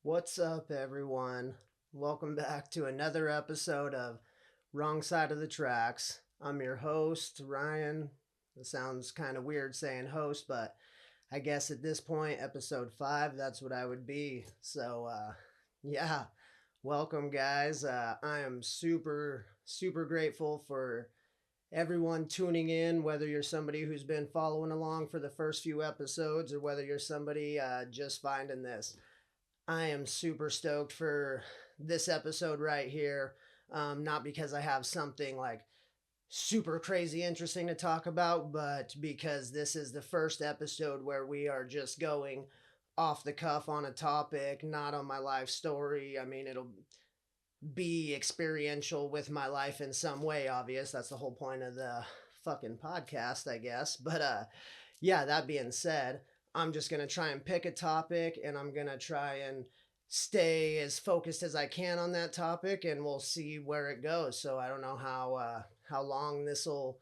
What's up, everyone? Welcome back to another episode of Wrong Side of the Tracks. I'm your host, Ryan. It sounds kind of weird saying host, but I guess at this point, episode 5, that's what I would be. Yeah, welcome, guys. I am super grateful for everyone tuning in, whether you're somebody who's been following along for the first few episodes or whether you're somebody just finding this. I am super stoked for this episode right here. Not because I have something like super crazy interesting to talk about, but because this is the first episode where we are just going off the cuff on a topic, not on my life story. I mean, it'll be experiential with my life in some way, obvious. That's the whole point of the fucking podcast, I guess. Yeah, that being said, I'm just going to try and pick a topic and I'm going to try and stay as focused as I can on that topic and we'll see where it goes. So I don't know how long this will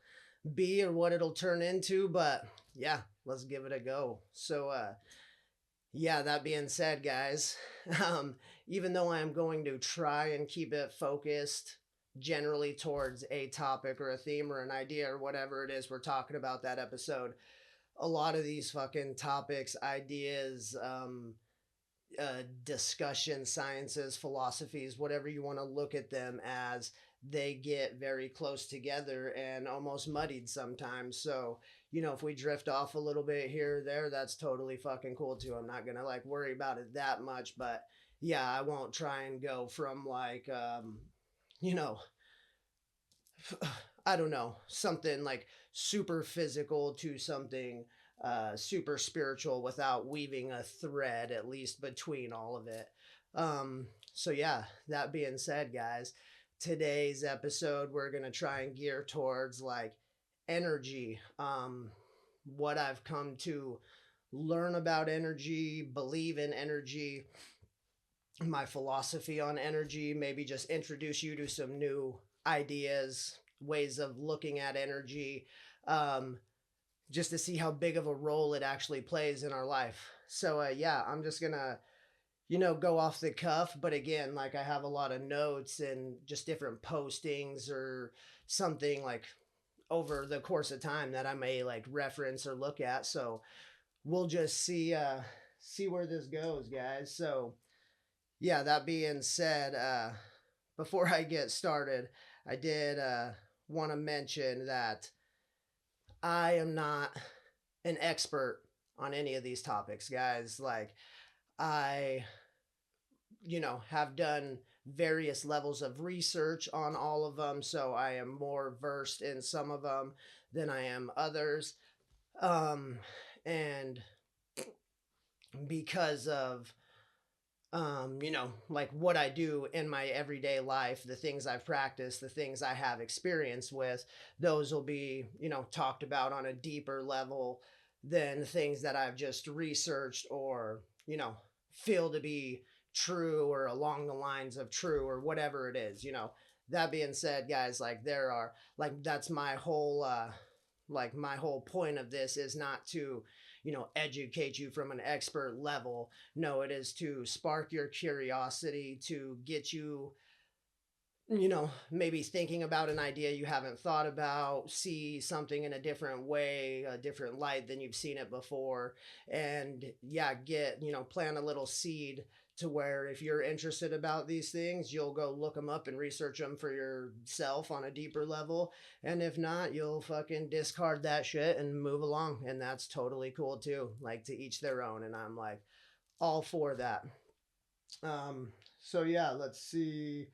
be or what it'll turn into, but yeah, let's give it a go. Yeah, that being said, guys, um, even though I am going to try and keep it focused generally towards a topic or a theme or an idea or whatever it is we're talking about that episode, a lot of these fucking topics, ideas, discussion, sciences, philosophies, whatever you want to look at them as, they get very close together and almost muddied sometimes. If we drift off a little bit here or there, that's totally fucking cool too. I'm not gonna like worry about it that much, but yeah, I won't try and go from you know, I don't know, something like super physical to something super spiritual without weaving a thread, at least between all of it. Yeah, that being said, guys, today's episode, we're going to try and gear towards like energy, what I've come to learn about energy, believe in energy, my philosophy on energy, maybe just introduce you to some new ideas, ways of looking at energy, um, just to see how big of a role it actually plays in our life. Yeah, I'm just gonna, go off the cuff. But again, like I have a lot of notes and just different postings or something like over the course of time that I may like reference or look at. So we'll just see where this goes, guys. So yeah, that being said, before I get started, I did want to mention that I am not an expert on any of these topics, guys. Like, I, have done various levels of research on all of them, so I am more versed in some of them than I am others. Um, and because of like what I do in my everyday life, the things I've practiced, the things I have experience with, those will be, talked about on a deeper level than things that I've just researched or, feel to be true or along the lines of true or whatever it is. That being said, guys, like there are like that's my whole point of this is not to educate you from an expert level. No, it is to spark your curiosity, to get you, maybe thinking about an idea you haven't thought about, see something in a different way, a different light than you've seen it before. And yeah, plant a little seed to where if you're interested about these things, you'll go look them up and research them for yourself on a deeper level. And if not, you'll fucking discard that shit and move along. And that's totally cool too. Like to each their own. And I'm like all for that. Yeah, let's see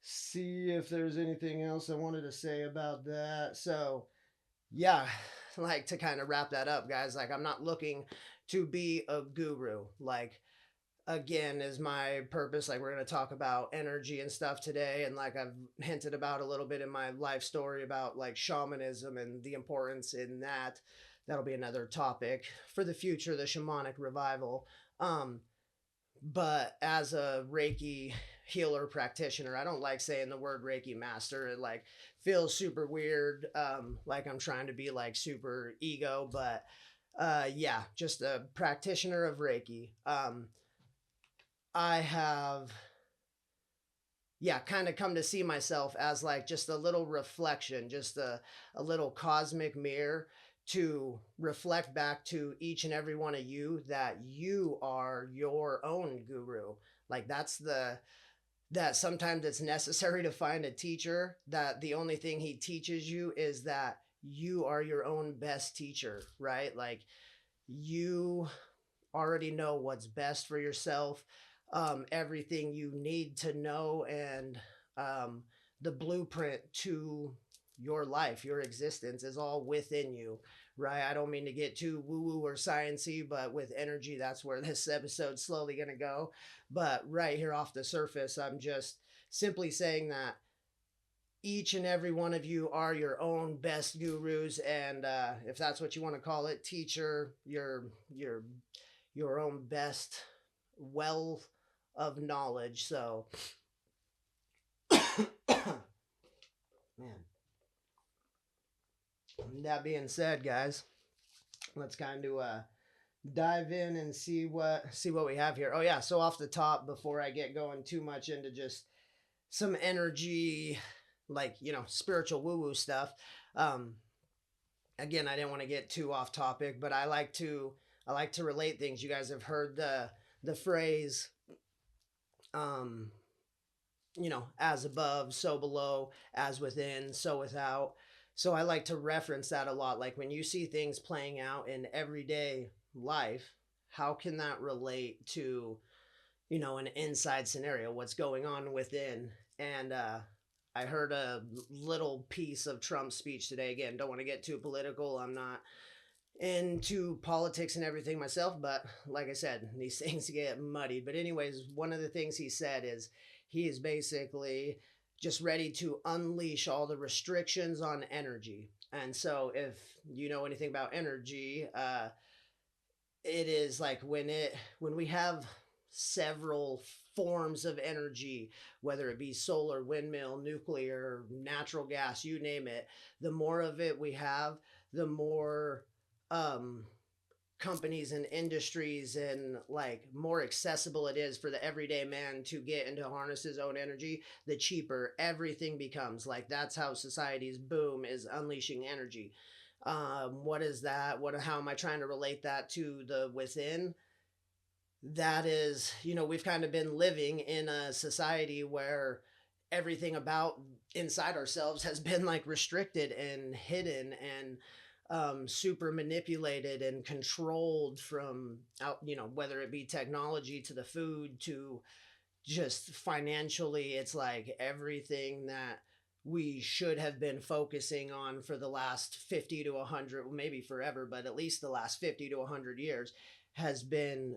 if there's anything else I wanted to say about that. Yeah, like to kind of wrap that up, guys, like I'm not looking to be a guru. Like, again, is my purpose. Like, we're going to talk about energy and stuff today. And like I've hinted about a little bit in my life story about like shamanism and the importance in that. That'll be another topic for the future, the shamanic revival. But as a Reiki healer practitioner, I don't like saying the word Reiki master. It like feels super weird. Like I'm trying to be like super ego, but yeah, just a practitioner of Reiki. I have, yeah, kind of come to see myself as like just a little reflection, just a little cosmic mirror to reflect back to each and every one of you that you are your own guru. Like that sometimes it's necessary to find a teacher that the only thing he teaches you is that you are your own best teacher, right? Like you already know what's best for yourself, everything you need to know, and um, the blueprint to your life, your existence is all within you, right? I don't mean to get too woo woo or sciency, but with energy, that's where this episode's slowly going to go. But right here off the surface, I'm just simply saying that each and every one of you are your own best gurus, and if that's what you want to call it, teacher, your own best wealth of knowledge. So, man, that being said, guys, let's kind of dive in and see what we have here. Oh yeah, so off the top, before I get going too much into just some energy, like spiritual woo woo stuff. Um, Again, I didn't want to get too off topic, but I like to relate things. You guys have heard the phrase, um, as above, so below, as within, so without. So I like to reference that a lot. Like when you see things playing out in everyday life, how can that relate to, an inside scenario? What's going on within? And I heard a little piece of Trump's speech today. Again, don't want to get too political. I'm not into politics and everything myself, but like I said, these things get muddied. But anyways, one of the things he said is he is basically just ready to unleash all the restrictions on energy. And so if you know anything about energy, it is like when we have several forms of energy, whether it be solar, windmill, nuclear, natural gas, you name it, the more of it we have, the more um companies and industries and like more accessible it is for the everyday man to get into harness his own energy, the cheaper everything becomes. Like that's how society's boom is unleashing energy. What is that? How am I trying to relate that to the within? That is, we've kind of been living in a society where everything about inside ourselves has been like restricted and hidden and super manipulated and controlled from out, whether it be technology to the food to just financially. It's like everything that we should have been focusing on for the last 50 to 100, maybe forever, but at least the last 50 to 100 years has been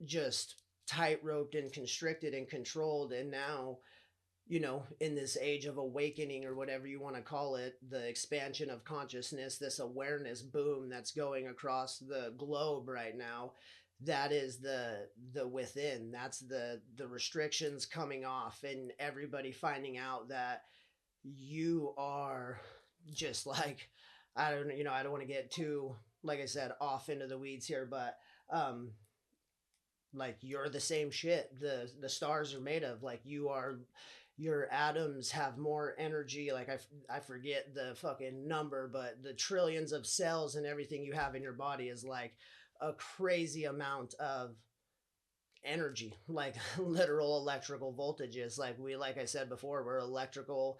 just tight roped and constricted and controlled. And now, in this age of awakening or whatever you want to call it, the expansion of consciousness, this awareness boom that's going across the globe right now, that is the within. That's the restrictions coming off and everybody finding out that you are just like, I don't want to get too, like I said, off into the weeds here, but um like you're the same shit the stars are made of. Like you are, your atoms have more energy. Like I forget the fucking number, but the trillions of cells and everything you have in your body is like a crazy amount of energy, like literal electrical voltages. Like I said before, we're electrical,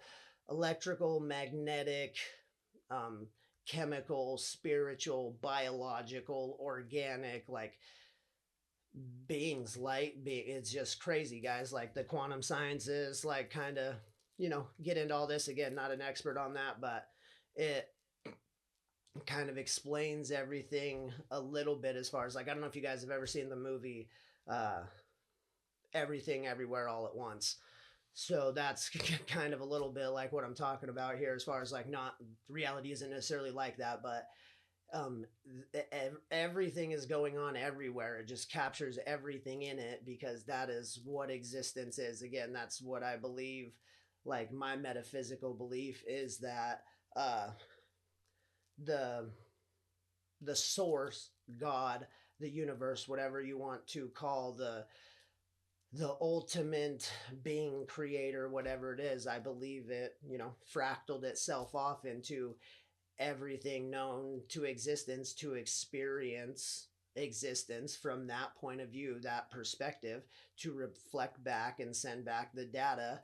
magnetic, um chemical, spiritual, biological, organic, like beings, light being. It's just crazy, guys. Like the quantum sciences, like kind of, get into all this. Again, not an expert on that, but it kind of explains everything a little bit. As far as like, I don't know if you guys have ever seen the movie uh Everything Everywhere All at Once. So that's kind of a little bit like what I'm talking about here, as far as like, not reality isn't necessarily like that, but um everything is going on everywhere. It just captures everything in it because that is what existence is. Again, that's what I believe. Like my metaphysical belief is that the the source, God, the universe, whatever you want to call the ultimate being, creator, whatever it is. I believe it, fractaled itself off into everything known to existence to experience existence from that point of view, that perspective, to reflect back and send back the data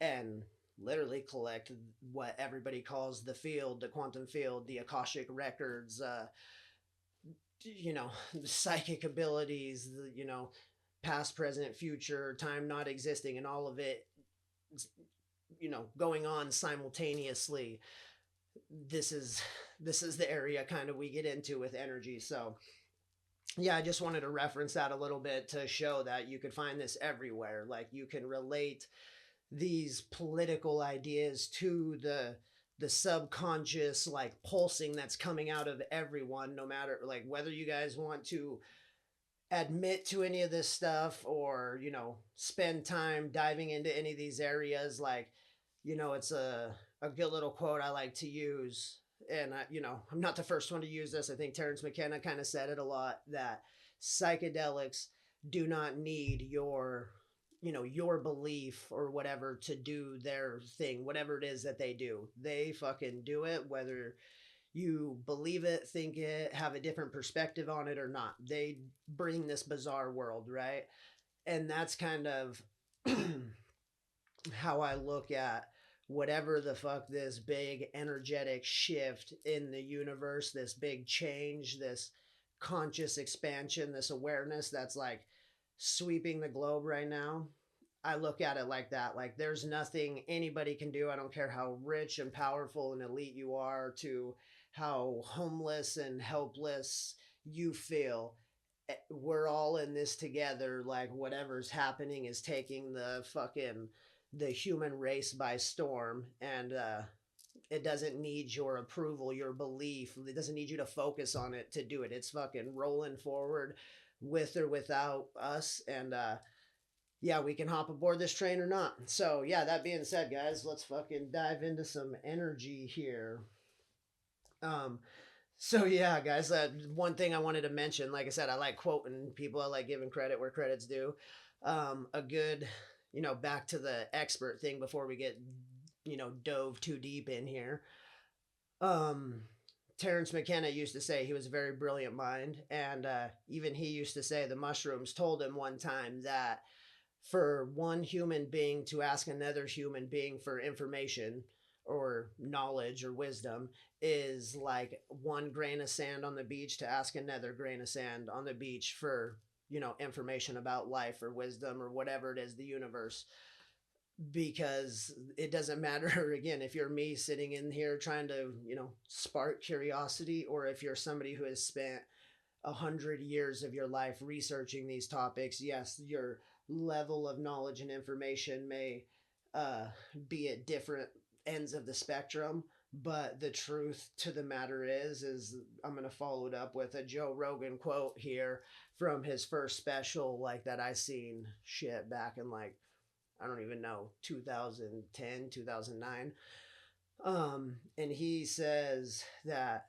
and literally collect what everybody calls the field, the quantum field, the Akashic records, psychic abilities, past, present, future, time not existing, and all of it, going on simultaneously. This is the area kind of we get into with energy. So yeah, I just wanted to reference that a little bit to show that you could find this everywhere. Like you can relate these political ideas to the subconscious like pulsing that's coming out of everyone, no matter like whether you guys want to admit to any of this stuff or spend time diving into any of these areas. Like it's a good little quote I like to use, and I'm not the first one to use this. I think Terrence McKenna kind of said it a lot, that psychedelics do not need your belief or whatever to do their thing, whatever it is that they do. They fucking do it, whether you believe it, think it, have a different perspective on it or not. They bring this bizarre world, right? And that's kind of how I look at whatever the fuck this big energetic shift in the universe, this big change, this conscious expansion, this awareness that's like sweeping the globe right now. I look at it like that. Like there's nothing anybody can do. I don't care how rich and powerful and elite you are, to how homeless and helpless you feel. We're all in this together. Like whatever's happening is taking the human race by storm, and it doesn't need your approval, your belief. It doesn't need you to focus on it to do it. It's fucking rolling forward with or without us. And yeah, we can hop aboard this train or not. So yeah, that being said, guys, let's fucking dive into some energy here. Um, so yeah, guys, one thing I wanted to mention, like I said, I like quoting people. I like giving credit where credit's due. A good, back to the expert thing before we get, dove too deep in here. Um, Terrence McKenna used to say he was a very brilliant mind, and even he used to say the mushrooms told him one time that for one human being to ask another human being for information or knowledge or wisdom is like one grain of sand on the beach to ask another grain of sand on the beach for information about life or wisdom or whatever it is, the universe. Because it doesn't matter again if you're me sitting in here trying to spark curiosity, or if you're somebody who has spent 100 years of your life researching these topics. Yes, your level of knowledge and information may uh, be at different ends of the spectrum, but the truth to the matter is I'm going to follow it up with a Joe Rogan quote here from his first special, like that I seen shit back in like, I don't even know, 2010, 2009. And he says that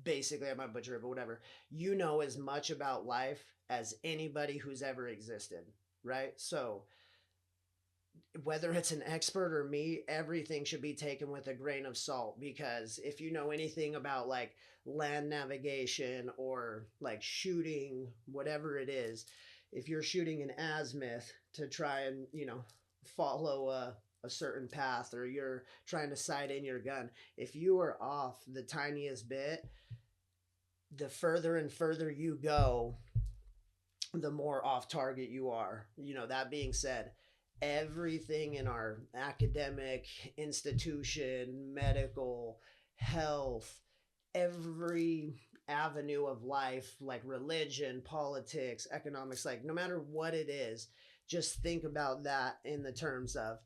basically, I might butcher it, but whatever. You know as much about life as anybody who's ever existed, right? So whether it's an expert or me, everything should be taken with a grain of salt, because if you know anything about like land navigation or like shooting, whatever it is, if you're shooting an azimuth to try and, follow a certain path, or you're trying to sight in your gun, if you are off the tiniest bit, the further and further you go, the more off target you are. That being said, everything in our academic institution, medical, health, every avenue of life, like religion, politics, economics, like no matter what it is, just think about that in the terms of,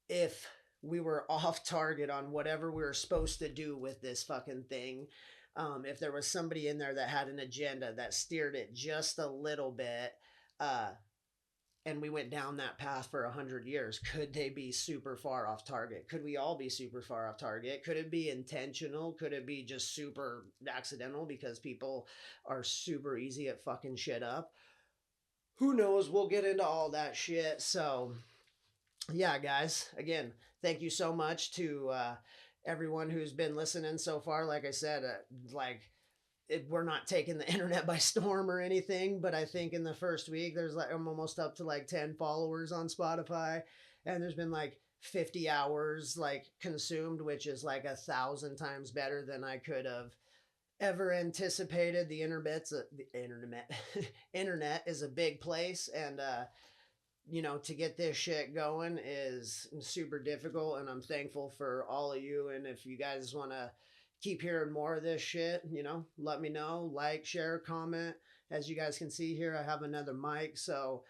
if we were off target on whatever we were supposed to do with this fucking thing, if there was somebody in there that had an agenda that steered it just a little bit, uh, and we went down that path for 100 years, could they be super far off target? Could we all be super far off target? Could it be intentional? Could it be just super accidental because people are super easy at fucking shit up? who knows? We'll get into all that shit. So, yeah, guys, again, thank you so much to everyone who's been listening so far. Like I said, we're not taking the internet by storm or anything, but I think in the first week, there's like, I'm almost up to like 10 followers on Spotify, and there's been like 50 hours like consumed, which is like 1,000 times better than I could have ever anticipated. The internet internet is a big place, and to get this shit going is super difficult, and I'm thankful for all of you. And if you guys want to keep hearing more of this shit, let me know. Like, share, comment. As you guys can see here, I have another mic, so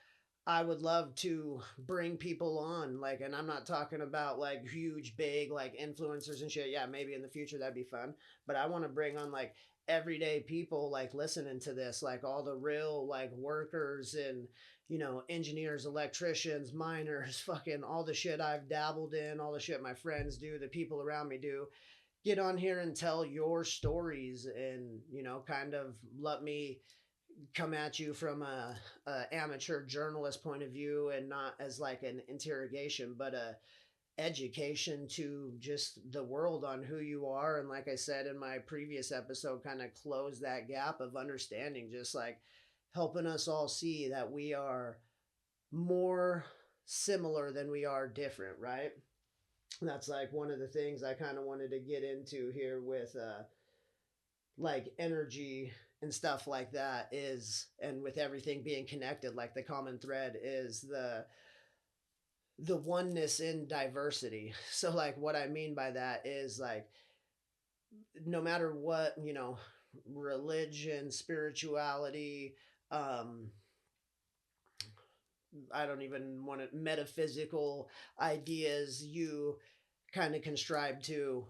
I would love to bring people on, like, and I'm not talking about like huge, big, like influencers and shit. Yeah, maybe in the future that'd be fun, but I want to bring on like everyday people, like listening to this, like all the real like workers and engineers, electricians, miners, fucking all the shit I've dabbled in, all the shit my friends do, the people around me do. Get on here and tell your stories, and kind of let me come at you from a amateur journalist point of view, and not as like an interrogation, but a education to just the world on who you are. And like I said in my previous episode, kind of close that gap of understanding, just like helping us all see that we are more similar than we are different, right? That's like one of the things I kind of wanted to get into here with like energy and stuff like that is, and with everything being connected, like the common thread is the oneness in diversity. So like what I mean by that is like no matter what, religion, spirituality, um I don't even want to, metaphysical ideas you kind of conscribe to,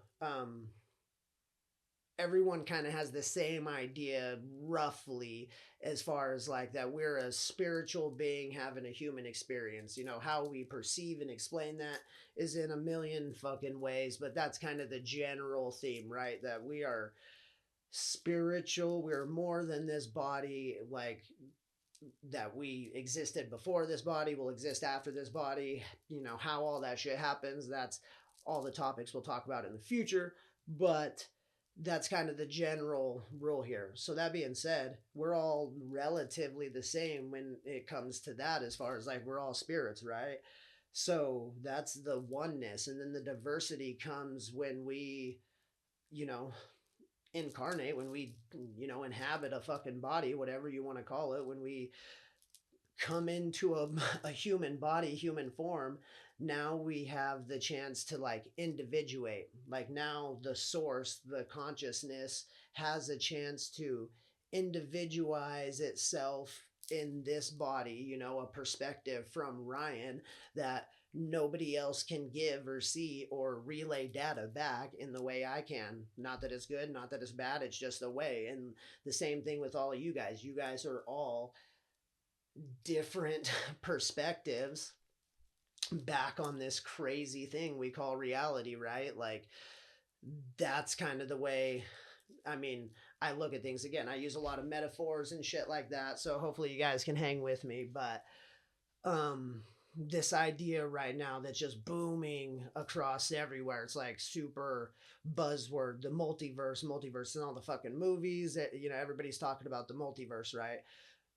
everyone kind of has the same idea roughly, as far as like that we're a spiritual being having a human experience. How we perceive and explain that is in a million fucking ways, but that's kind of the general theme, right? That we are spiritual, we're more than this body, like that we existed before this body, will exist after this body. How all that shit happens, that's all the topics we'll talk about in the future, but that's kind of the general rule here. So that being said, we're all relatively the same when it comes to that, as far as like we're all spirits, right? So that's the oneness, and then the diversity comes when we, you know, incarnate, when we, inhabit a fucking body, whatever you want to call it, when we come into a human body, human form. Now we have the chance to like individuate. Like now the source, the consciousness has a chance to individualize itself in this body, a perspective from Ryan that nobody else can give or see or relay data back in the way I can. Not that it's good, not that it's bad, it's just the way. And the same thing with all of you guys. You guys are all different perspectives back on this crazy thing we call reality, right? Like that's kind of the way, I mean, I look at things. Again, I use a lot of metaphors and shit like that, so hopefully you guys can hang with me. But this idea right now that's just booming across everywhere, it's like super buzzword, the multiverse and all the fucking movies that, everybody's talking about the multiverse, right?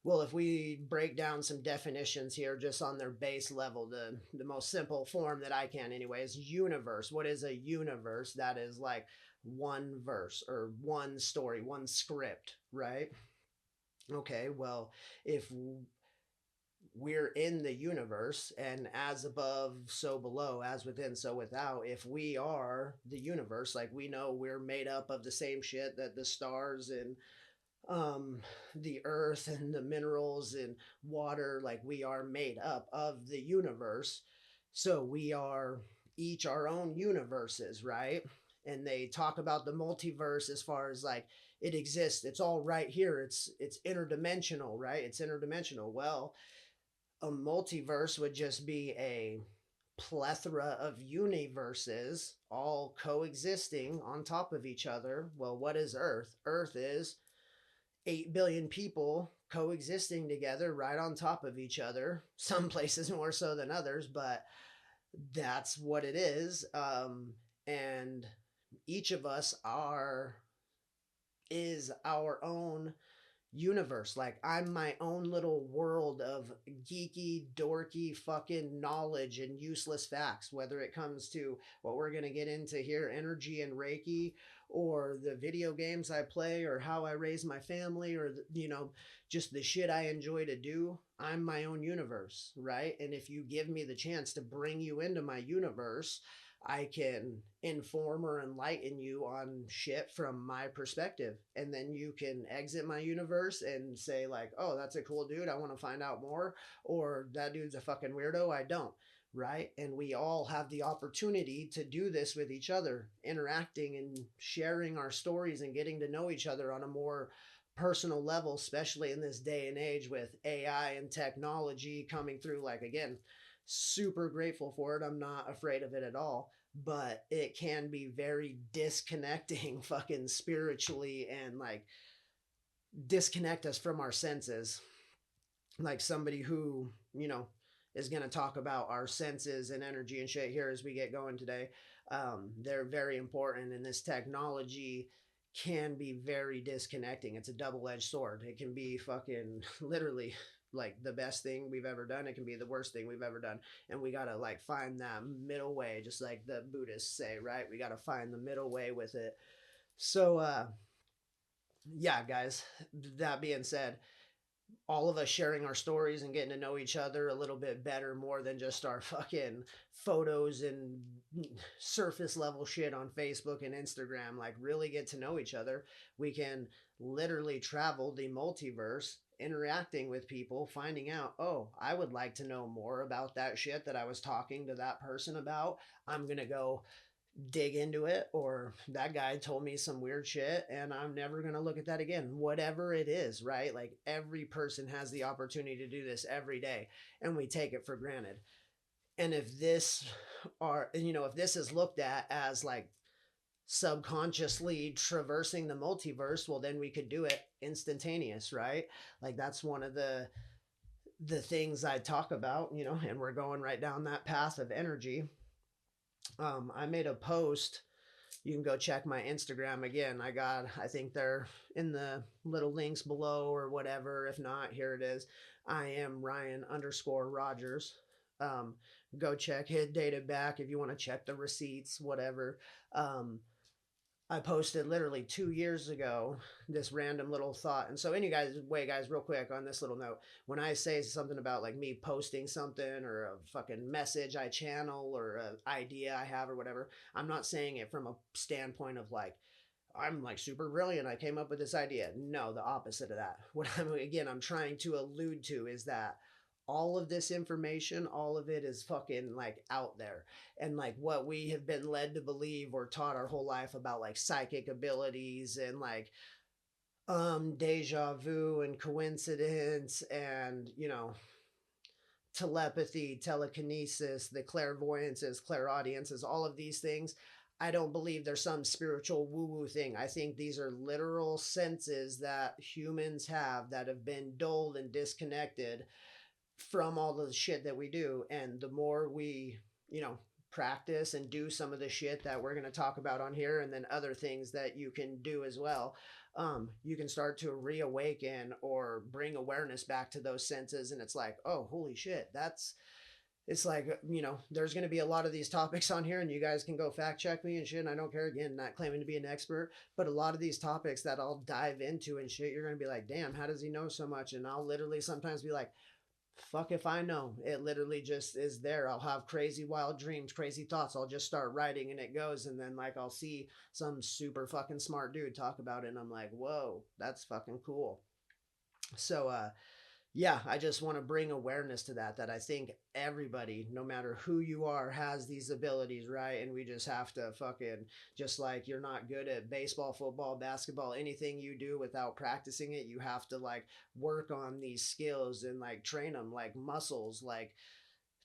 Well, if we break down some definitions here just on their base level, the most simple form that I can anyway is universe. What is a universe? That is like one verse or one story, one script, right? Okay, well, if we're in the universe, and as above, so below, as within, so without, if we are the universe, like we know we're made up of the same shit that the stars and the earth and the minerals and water, like we are made up of the universe. So we are each our own universes, right? And they talk about the multiverse as far as like it exists, it's all right here, it's interdimensional, right? It's interdimensional. Well, a multiverse would just be a plethora of universes all coexisting on top of each other. Well, what is earth? Earth is 8 billion people coexisting together right on top of each other, some places more so than others, but that's what it is. And each of us are is our own universe. Like, I'm my own little world of geeky, dorky fucking knowledge and useless facts, whether it comes to what we're going to get into here, energy and Reiki, or the video games I play, or how I raise my family, or, just the shit I enjoy to do. I'm my own universe, right? And if you give me the chance to bring you into my universe, I can inform or enlighten you on shit from my perspective. And then you can exit my universe and say, like, oh, that's a cool dude, I want to find out more. Or that dude's a fucking weirdo, I don't. Right? And we all have the opportunity to do this with each other, interacting and sharing our stories and getting to know each other on a more personal level, especially in this day and age with AI and technology coming through. Like, again, super grateful for it. I'm not afraid of it at all, but it can be very disconnecting fucking spiritually, and like disconnect us from our senses. Like, somebody who, is going to talk about our senses and energy and shit here as we get going today. They're very important, and this technology can be very disconnecting. It's a double-edged sword. It can be fucking literally like the best thing we've ever done. It can be the worst thing we've ever done. And we got to like find that middle way, just like the Buddhists say, right? We got to find the middle way with it. So, yeah, guys, that being said, all of us sharing our stories and getting to know each other a little bit better, more than just our fucking photos and surface level shit on Facebook and Instagram. Like, really get to know each other. We can literally travel the multiverse, interacting with people, finding out, oh, I would like to know more about that shit that I was talking to that person about. I'm going to go dig into it, or that guy told me some weird shit and I'm never going to look at that again. Whatever it is, right? Like, every person has the opportunity to do this every day, and we take it for granted. And if this if this is looked at as like subconsciously traversing the multiverse, well, then we could do it instantaneous, right? Like, that's one of the things I talk about, and we're going right down that path of energy. I made a post. You can go check my Instagram again. I think they're in the little links below or whatever. If not, here it is. I am Ryan_Rogers. Go check, hit dated back if you want to check the receipts, whatever. I posted literally 2 years ago this random little thought. And so, guys, real quick on this little note, when I say something about like me posting something or a fucking message I channel or an idea I have or whatever, I'm not saying it from a standpoint of like, I'm like super brilliant, I came up with this idea. No, the opposite of that. What I'm trying to allude to is that all of this information, all of it is fucking like out there. And like what we have been led to believe or taught our whole life about like psychic abilities and like deja vu and coincidence and, telepathy, telekinesis, the clairvoyances, clairaudiences, all of these things. I don't believe there's some spiritual woo-woo thing. I think these are literal senses that humans have been dulled and disconnected from all the shit that we do. And the more we, practice and do some of the shit that we're going to talk about on here, and then other things that you can do as well, you can start to reawaken or bring awareness back to those senses. And it's like, oh, holy shit, it's like, there's going to be a lot of these topics on here, and you guys can go fact check me and shit. And I don't care, again, not claiming to be an expert, but a lot of these topics that I'll dive into and shit, you're going to be like, damn, how does he know so much? And I'll literally sometimes be like, fuck if I know. It literally just is there. I'll have crazy wild dreams, crazy thoughts. I'll just start writing and it goes. And then like I'll see some super fucking smart dude talk about it, and I'm like, whoa, that's fucking cool. So yeah, I just want to bring awareness to that I think everybody, no matter who you are, has these abilities, right? And we just have to fucking, just like you're not good at baseball, football, basketball, anything you do without practicing it, you have to like work on these skills and like train them like muscles, like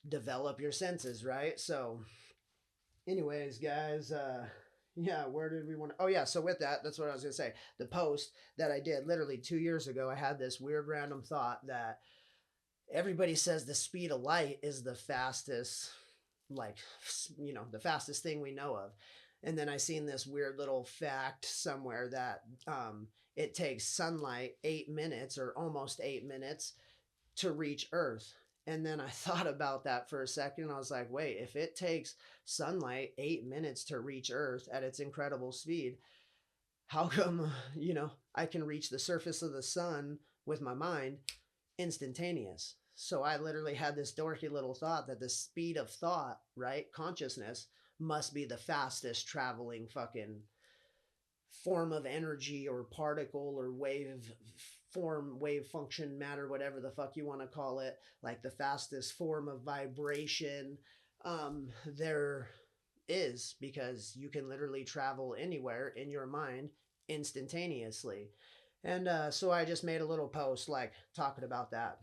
develop your senses, right? So anyways, guys, Yeah, where did we want to? Oh, yeah. So, with that, that's what I was going to say. The post that I did literally 2 years ago, I had this weird random thought that everybody says the speed of light is the fastest, like, the fastest thing we know of. And then I seen this weird little fact somewhere that it takes sunlight 8 minutes or almost 8 minutes to reach Earth. And then I thought about that for a second. I was like, wait, if it takes sunlight 8 minutes to reach Earth at its incredible speed, how come, I can reach the surface of the sun with my mind instantaneous? So I literally had this dorky little thought that the speed of thought, right? Consciousness must be the fastest traveling fucking form of energy or particle or wave form, wave function, matter, whatever the fuck you want to call it, like the fastest form of vibration there is, because you can literally travel anywhere in your mind instantaneously. And so I just made a little post like talking about that.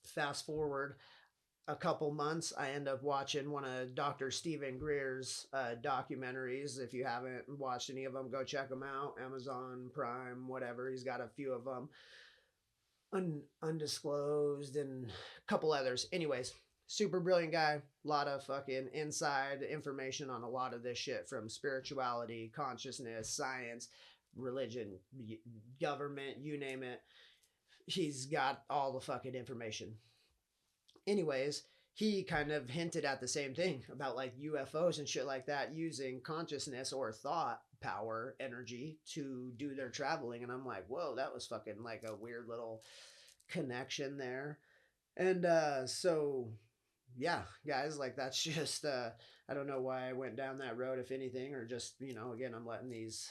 Fast forward a couple months, I end up watching one of Dr. Stephen Greer's documentaries. If you haven't watched any of them, go check them out. Amazon Prime, whatever. He's got a few of them, undisclosed, and a couple others. Anyways, super brilliant guy. A lot of fucking inside information on a lot of this shit, from spirituality, consciousness, science, religion, government, you name it. He's got all the fucking information. Anyways, he kind of hinted at the same thing about like UFOs and shit like that, using consciousness or thought power energy to do their traveling. And I'm like, whoa, that was fucking like a weird little connection there. And so yeah, guys, like that's just I don't know why I went down that road, if anything, or just, again, I'm letting these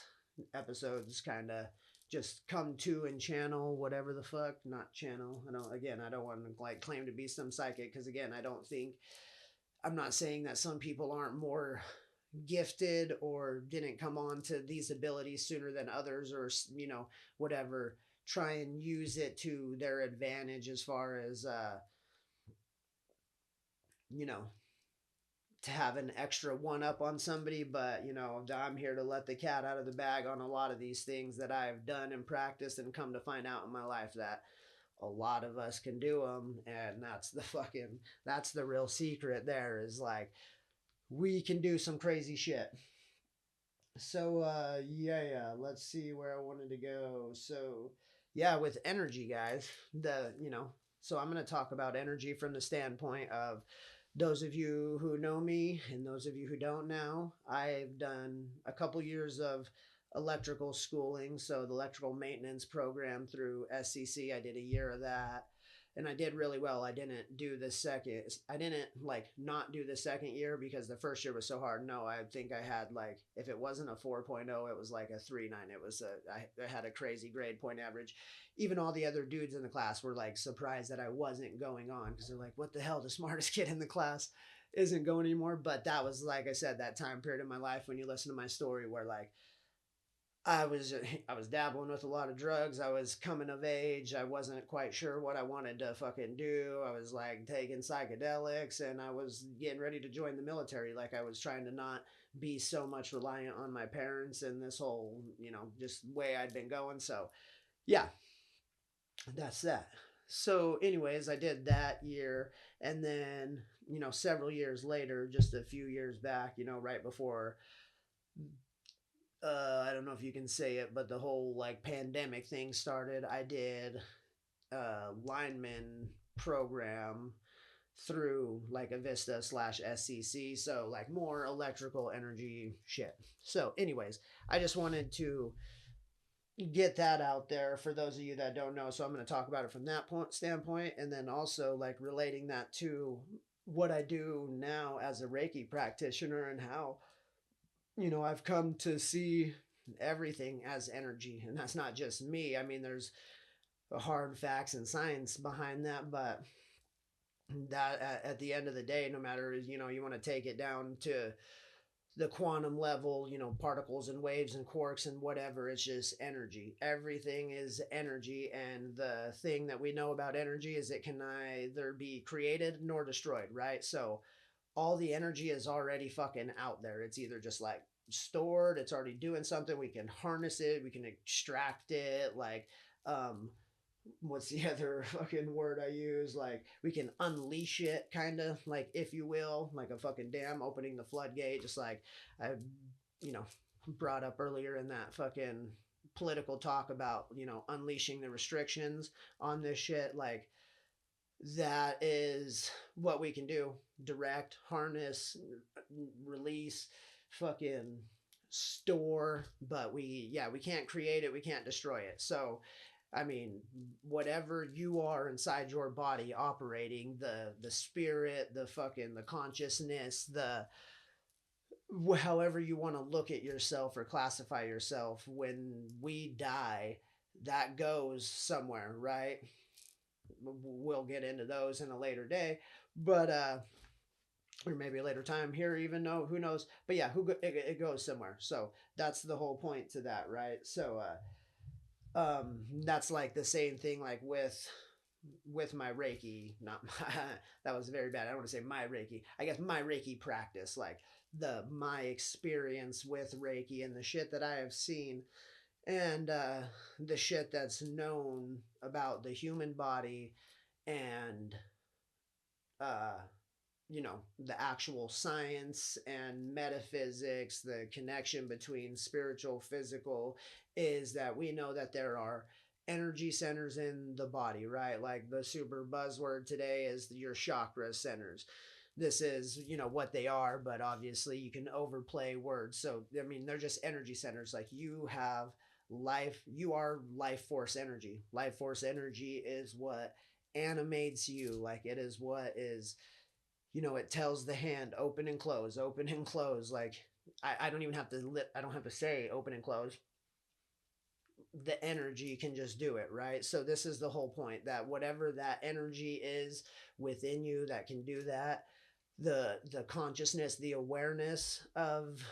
episodes kind of just come to and channel whatever the fuck, not channel. I don't want to like claim to be some psychic, because again, I'm not saying that some people aren't more gifted or didn't come on to these abilities sooner than others, or whatever, try and use it to their advantage as far as you know to have an extra one up on somebody. But I'm here to let the cat out of the bag on a lot of these things that I've done and practiced and come to find out in my life that a lot of us can do them. And that's the real secret there, is like, we can do some crazy shit. So yeah, let's see where I wanted to go. So yeah, with energy, guys, so I'm going to talk about energy from the standpoint of those of you who know me and those of you who don't now. I've done a couple years of electrical schooling, so the electrical maintenance program through SCC. I did a year of that, and I did really well. I didn't like not do the second year because the first year was so hard. No, I think I had, like, if it wasn't a 4.0, it was like a 3.9. I had a crazy grade point average. Even all the other dudes in the class were like surprised that I wasn't going on, because they're like, what the hell, the smartest kid in the class isn't going anymore. But that was, like I said, that time period in my life when you listen to my story where, like, I was dabbling with a lot of drugs. I was coming of age. I wasn't quite sure what I wanted to fucking do. I was like taking psychedelics, and I was getting ready to join the military. Like, I was trying to not be so much reliant on my parents and this whole, just way I'd been going. So, yeah, that's that. So, anyways, I did that year, and then, several years later, just a few years back, right before I don't know if you can say it, but the whole like pandemic thing started, I did a lineman program through like a Vista slash SCC. So like more electrical energy shit. So, anyways, I just wanted to get that out there for those of you that don't know. So I'm going to talk about it from that standpoint, and then also like relating that to what I do now as a Reiki practitioner, and how I've come to see everything as energy. And that's not just me. I mean, there's hard facts and science behind that, but that at the end of the day, no matter, you want to take it down to the quantum level, particles and waves and quarks and whatever, it's just energy. Everything is energy. And the thing that we know about energy is it can neither be created nor destroyed, right? So all the energy is already fucking out there. It's either just like stored, it's already doing something, we can harness it, we can extract it, like um what's the other fucking word I use? Like we can unleash it, kind of like, if you will, like a fucking dam opening the floodgate, just like I, you know, brought up earlier in that fucking political talk about, unleashing the restrictions on this shit. Like that is what we can do: direct, harness, release, fucking store. But we can't create it, we can't destroy it. So I mean, whatever you are inside your body operating, the spirit, the consciousness, the however you want to look at yourself or classify yourself, when we die, that goes somewhere, right? We'll get into those in a later day, but or maybe a later time here, even know, who knows. But yeah, it goes somewhere. So that's the whole point to that, right? So that's like the same thing, like with my Reiki, not my, that was very bad. I don't want to say my Reiki. I guess my Reiki practice, like my experience with Reiki and the shit that I have seen, and the shit that's known about the human body, and uh the actual science and metaphysics, the connection between spiritual, physical, is that we know that there are energy centers in the body, right? Like the super buzzword today is your chakra centers. This is, what they are, but obviously you can overplay words. So, I mean, they're just energy centers. Like you are life force energy. Life force energy is what animates you. Like it is what is, it tells the hand open and close, open and close. Like I don't even have to I don't have to say open and close. The energy can just do it, right? So this is the whole point, that whatever that energy is within you that can do that, the consciousness, the awareness of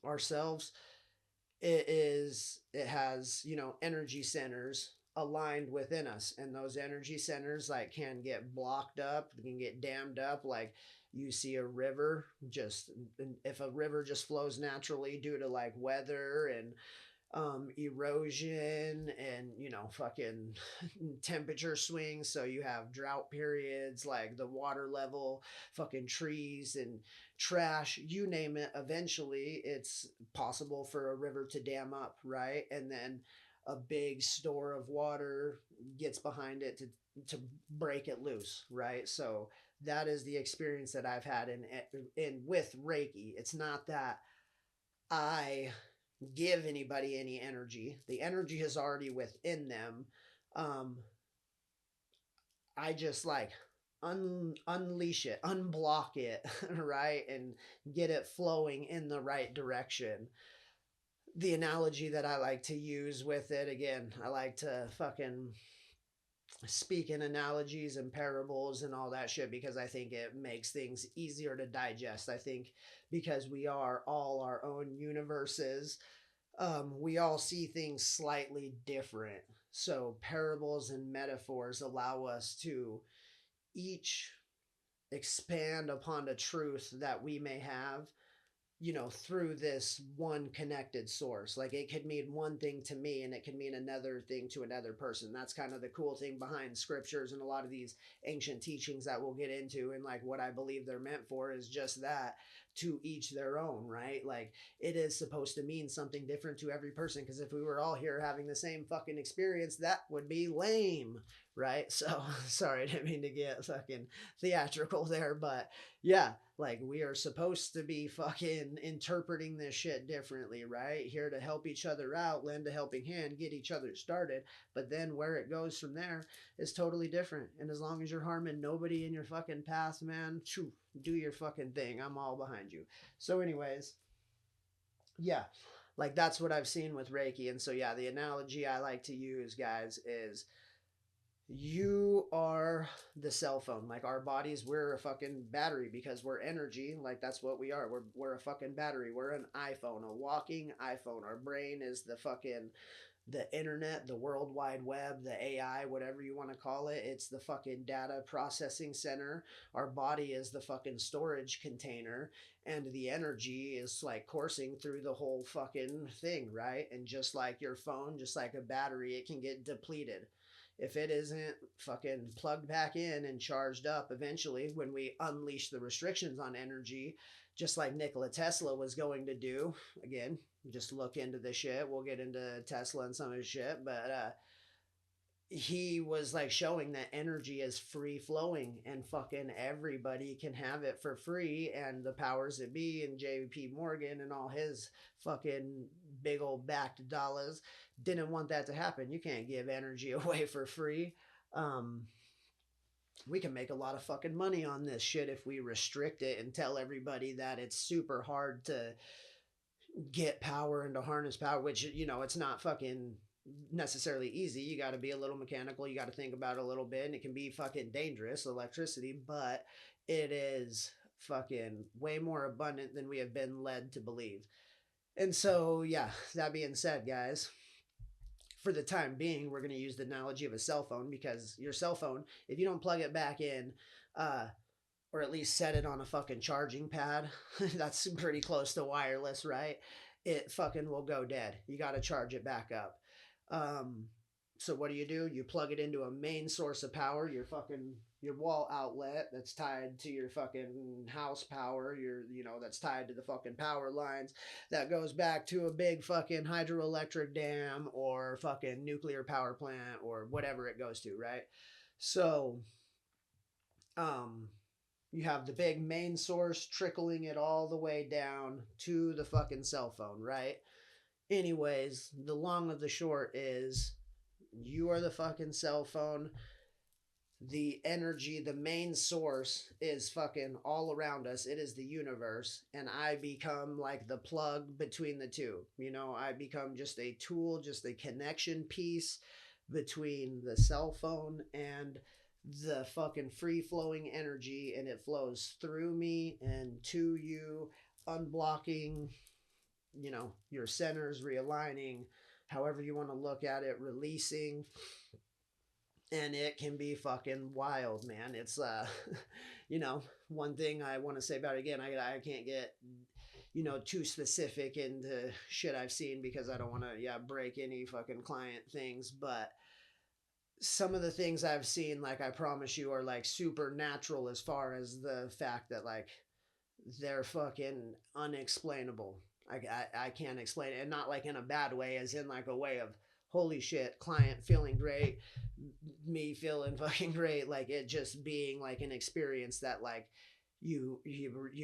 ourselves, it has, energy centers aligned within us, and those energy centers like can get blocked up, can get dammed up. Like you see a river, just if a river just flows naturally due to like weather and erosion and, fucking temperature swings. So you have drought periods, like the water level, fucking trees and trash, you name it. Eventually, it's possible for a river to dam up, right? And then a big store of water gets behind it to break it loose, right? So that is the experience that I've had in with Reiki. It's not that I give anybody any energy. The energy is already within them. Um, I just like unleash it, unblock it, right? And get it flowing in the right direction. The analogy that I like to use with it, again, I like to fucking speak in analogies and parables and all that shit, because I think it makes things easier to digest. I think because we are all our own universes, we all see things slightly different. So parables and metaphors allow us to each expand upon a truth that we may have, through this one connected source. Like it could mean one thing to me and it could mean another thing to another person. That's kind of the cool thing behind scriptures and a lot of these ancient teachings that we'll get into. And like what I believe they're meant for is just that, to each their own, right? Like it is supposed to mean something different to every person. Because if we were all here having the same fucking experience, that would be lame, right? So sorry, I didn't mean to get fucking theatrical there, but yeah, like we are supposed to be fucking interpreting this shit differently, right? Here to help each other out, lend a helping hand, get each other started. But then where it goes from there is totally different. And as long as you're harming nobody in your fucking path, man, do your fucking thing. I'm all behind you. So, anyways, yeah, like that's what I've seen with Reiki. And so, yeah, the analogy I like to use, guys, is you are the cell phone. Like our bodies, we're a fucking battery because we're energy. Like that's what we are. We're a fucking battery. We're an iPhone, a walking iPhone. Our brain is the fucking the internet, the World Wide Web, the AI, whatever you want to call it. It's the fucking data processing center. Our body is the fucking storage container, and the energy is like coursing through the whole fucking thing, right? And just like your phone, just like a battery, it can get depleted. If it isn't fucking plugged back in and charged up eventually, when we unleash the restrictions on energy, just like Nikola Tesla was going to do, again, just look into the shit. We'll get into Tesla and some of his shit, but he was like showing that energy is free flowing and fucking everybody can have it for free. And the powers that be and JP Morgan and all his fucking big old backed dollars didn't want that to happen. You can't give energy away for free. Um, we can make a lot of fucking money on this shit if we restrict it and tell everybody that it's super hard to get power and to harness power, which, you know, it's not fucking necessarily easy. You got to be a little mechanical. You got to think about it a little bit, and it can be fucking dangerous, electricity, but it is fucking way more abundant than we have been led to believe. And so, yeah, that being said, guys, for the time being, we're going to use the analogy of a cell phone because your cell phone, if you don't plug it back in, uh, or at least set it on a fucking charging pad, that's pretty close to wireless, right? It fucking will go dead. You got to charge it back up. Um, so what do? You plug it into a main source of power, your wall outlet that's tied to your fucking house power, that's tied to the fucking power lines that goes back to a big fucking hydroelectric dam or fucking nuclear power plant or whatever it goes to, right? So, um, you have the big main source trickling it all the way down to the fucking cell phone, right? Anyways, the long of the short is you are the fucking cell phone. The energy, the main source is fucking all around us. It is the universe. And I become like the plug between the two. I become just a tool, just a connection piece between the cell phone and the fucking free flowing energy, and it flows through me and to you, unblocking, your centers, realigning, however you want to look at it, releasing. And it can be fucking wild, man. It's one thing I want to say about it again, I can't get too specific into shit I've seen because I don't want to break any fucking client things, but some of the things I've seen, like, I promise you, are like supernatural as far as the fact that like they're fucking unexplainable. I can't explain it, and not like in a bad way, as in like a way of holy shit, client feeling great, me feeling fucking great, like it just being like an experience that like you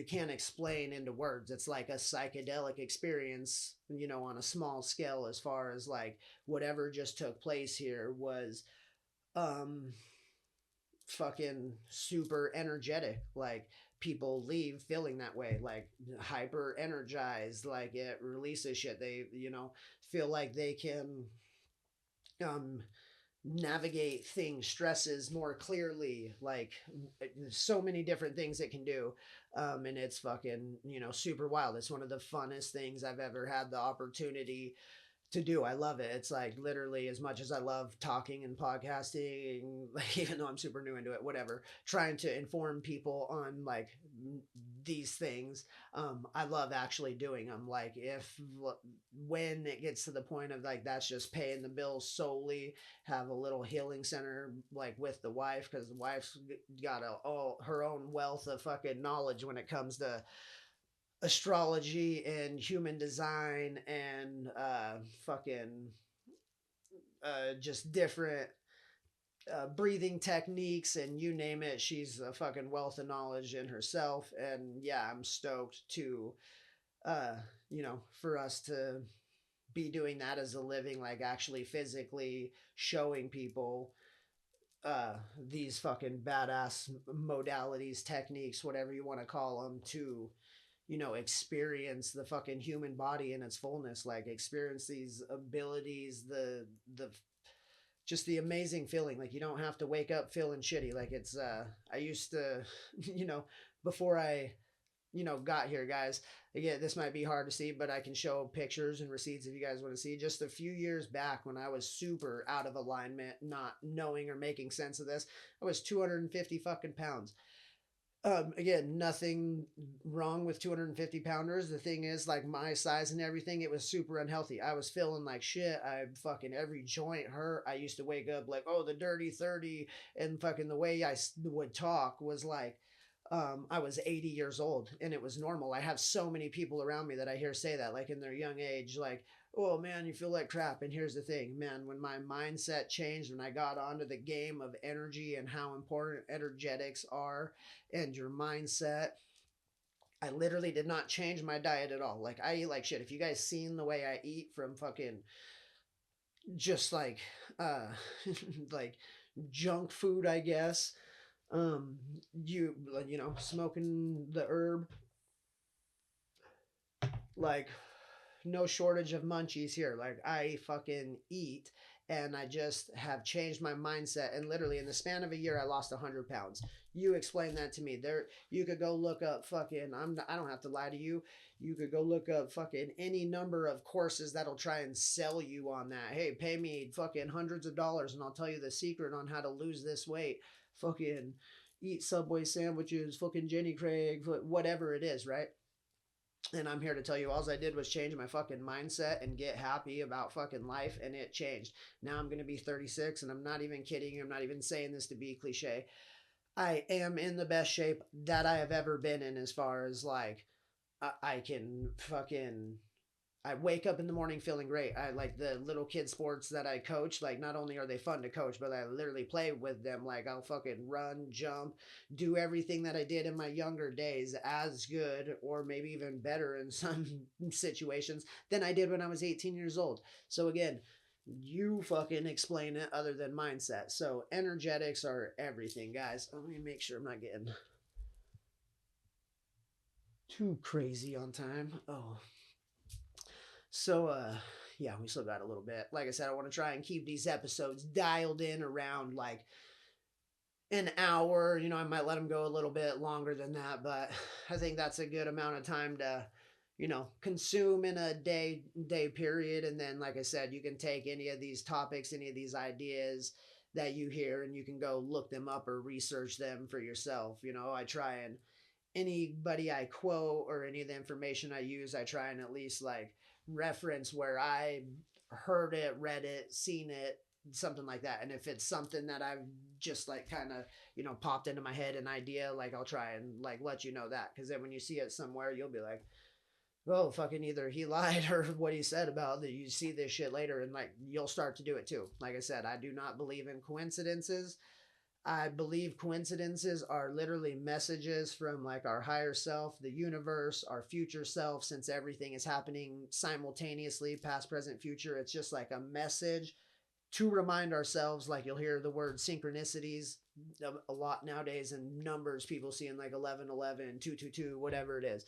can't explain into words. It's like a psychedelic experience, on a small scale, as far as like whatever just took place here was um fucking super energetic. Like, people leave feeling that way, like hyper energized, like it releases shit. They, feel like they can um navigate things, stresses more clearly, like so many different things it can do. And it's fucking, super wild. It's one of the funnest things I've ever had the opportunity to do. I love it. It's like literally as much as I love talking and podcasting, like, even though I'm super new into it, whatever, trying to inform people on like these things. I love actually doing them. Like, when it gets to the point of like that's just paying the bills solely, have a little healing center like with the wife, because the wife's got her own wealth of fucking knowledge when it comes to astrology and human design and fucking just different breathing techniques, and you name it. She's a fucking wealth of knowledge in herself. And yeah, I'm stoked to uh for us to be doing that as a living, like actually physically showing people these fucking badass modalities, techniques, whatever you want to call them, to experience the fucking human body in its fullness, like experience these abilities, the just the amazing feeling. Like, you don't have to wake up feeling shitty. Like, it's I used to, before I got here, guys. Again, this might be hard to see, but I can show pictures and receipts if you guys want to see. Just a few years back when I was super out of alignment, not knowing or making sense of this, I was 250 fucking pounds. Again, nothing wrong with 250 pounders. The thing is, like, my size and everything, it was super unhealthy. I was feeling like shit. I fucking, every joint hurt. I used to wake up like, oh, the dirty 30. And fucking the way I would talk was like, I was 80 years old and it was normal. I have so many people around me that I hear say that, like in their young age, like, oh man, you feel like crap. And here's the thing, man, when my mindset changed, when I got onto the game of energy and how important energetics are and your mindset, I literally did not change my diet at all. Like, I eat like shit. If you guys seen the way I eat, from fucking just like uh like junk food, I guess. Um smoking the herb, like, no shortage of munchies here. Like, I fucking eat, and I just have changed my mindset. And literally in the span of a year, I lost 100 pounds. You explain that to me. There, you could go look up fucking. I don't have to lie to you. You could go look up fucking any number of courses that'll try and sell you on that. Hey, pay me fucking hundreds of dollars, and I'll tell you the secret on how to lose this weight. Fucking eat Subway sandwiches. Fucking Jenny Craig. Whatever it is, right? And I'm here to tell you, all I did was change my fucking mindset and get happy about fucking life, and it changed. Now I'm going to be 36, and I'm not even kidding. I'm not even saying this to be cliche. I am in the best shape that I have ever been in, as far as like, I can fucking, I wake up in the morning feeling great. I like the little kid sports that I coach. Like, not only are they fun to coach, but I literally play with them. Like, I'll fucking run, jump, do everything that I did in my younger days as good, or maybe even better in some situations, than I did when I was 18 years old. So again, you fucking explain it other than mindset. So energetics are everything, guys. Let me make sure I'm not getting too crazy on time. Oh, so, yeah, we still got a little bit. Like I said, I want to try and keep these episodes dialed in around like an hour. I might let them go a little bit longer than that, but I think that's a good amount of time to, consume in a day period. And then, like I said, you can take any of these topics, any of these ideas that you hear, and you can go look them up or research them for yourself. I try and, anybody I quote or any of the information I use, I try and at least like reference where I heard it, read it, seen it, something like that. And if it's something that I've just like kind of, popped into my head, an idea, like, I'll try and like let you know that. Cause then when you see it somewhere, you'll be like, oh, fucking either he lied or what he said about that. You see this shit later, and like, you'll start to do it too. Like I said, I do not believe in coincidences. I believe coincidences are literally messages from like our higher self, the universe, our future self, since everything is happening simultaneously, past, present, future. It's just like a message to remind ourselves. Like, you'll hear the word synchronicities a lot nowadays, and numbers, people seeing like 1111, 222, whatever it is.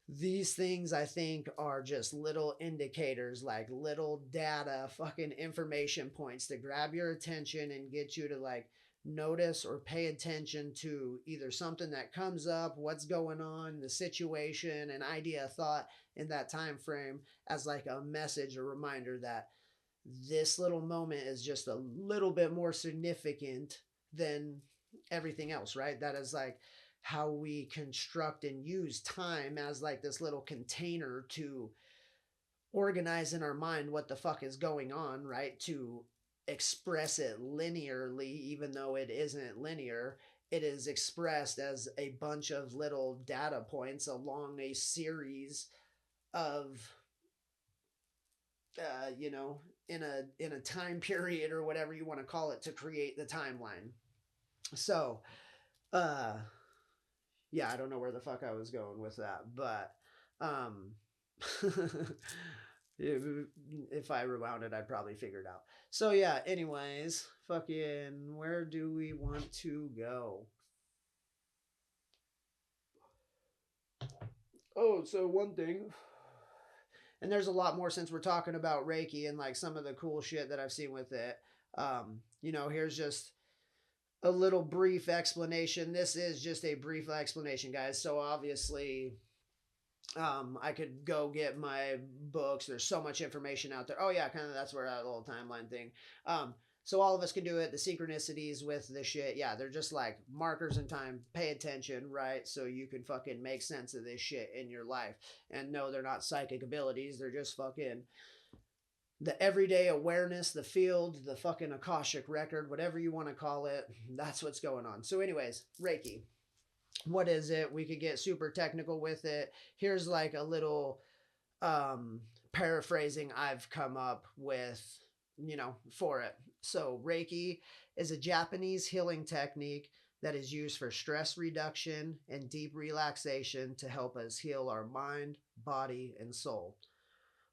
These things, I think, are just little indicators, like little data, fucking information points to grab your attention and get you to like notice or pay attention to either something that comes up, what's going on, the situation, an idea, thought in that time frame, as like a message, a reminder that this little moment is just a little bit more significant than everything else, right? That is like how we construct and use time, as like this little container to organize in our mind what the fuck is going on, right? To express it linearly, even though it isn't linear. It is expressed as a bunch of little data points along a series of, in a time period, or whatever you want to call it, to create the timeline. So, uh, yeah, I don't know where the fuck I was going with that, but um, if I rewound it, I'd probably figure it out. So yeah, anyways, fucking, where do we want to go? Oh, so one thing, and there's a lot more since we're talking about Reiki and like some of the cool shit that I've seen with it. Here's just a little brief explanation. This is just a brief explanation, guys. So obviously, I could go get my books. There's so much information out there. Oh yeah, kind of that's where that little timeline thing. Um, so all of us can do it. The synchronicities with the shit, yeah, they're just like markers in time. Pay attention, right? So you can fucking make sense of this shit in your life. And no, they're not psychic abilities. They're just fucking the everyday awareness, the field, the fucking Akashic record, whatever you want to call it. That's what's going on. So, anyways, Reiki. What is it? We could get super technical with it. Here's like a little um paraphrasing I've come up with, for it. So, Reiki is a Japanese healing technique that is used for stress reduction and deep relaxation to help us heal our mind, body, and soul.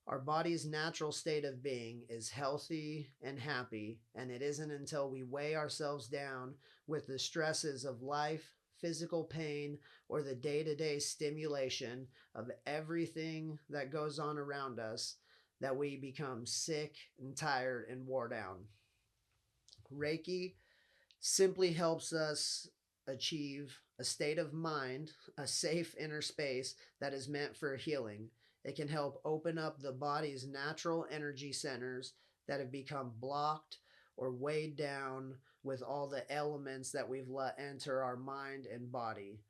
Our body's natural state of being is healthy and happy, and it isn't until we weigh ourselves down with the stresses of life, physical pain, or the day to day stimulation of everything that goes on around us that we become sick and tired and wore down. Reiki simply helps us achieve a state of mind, a safe inner space that is meant for healing. It can help open up the body's natural energy centers that have become blocked or weighed down with all the elements that we've let enter our mind and body.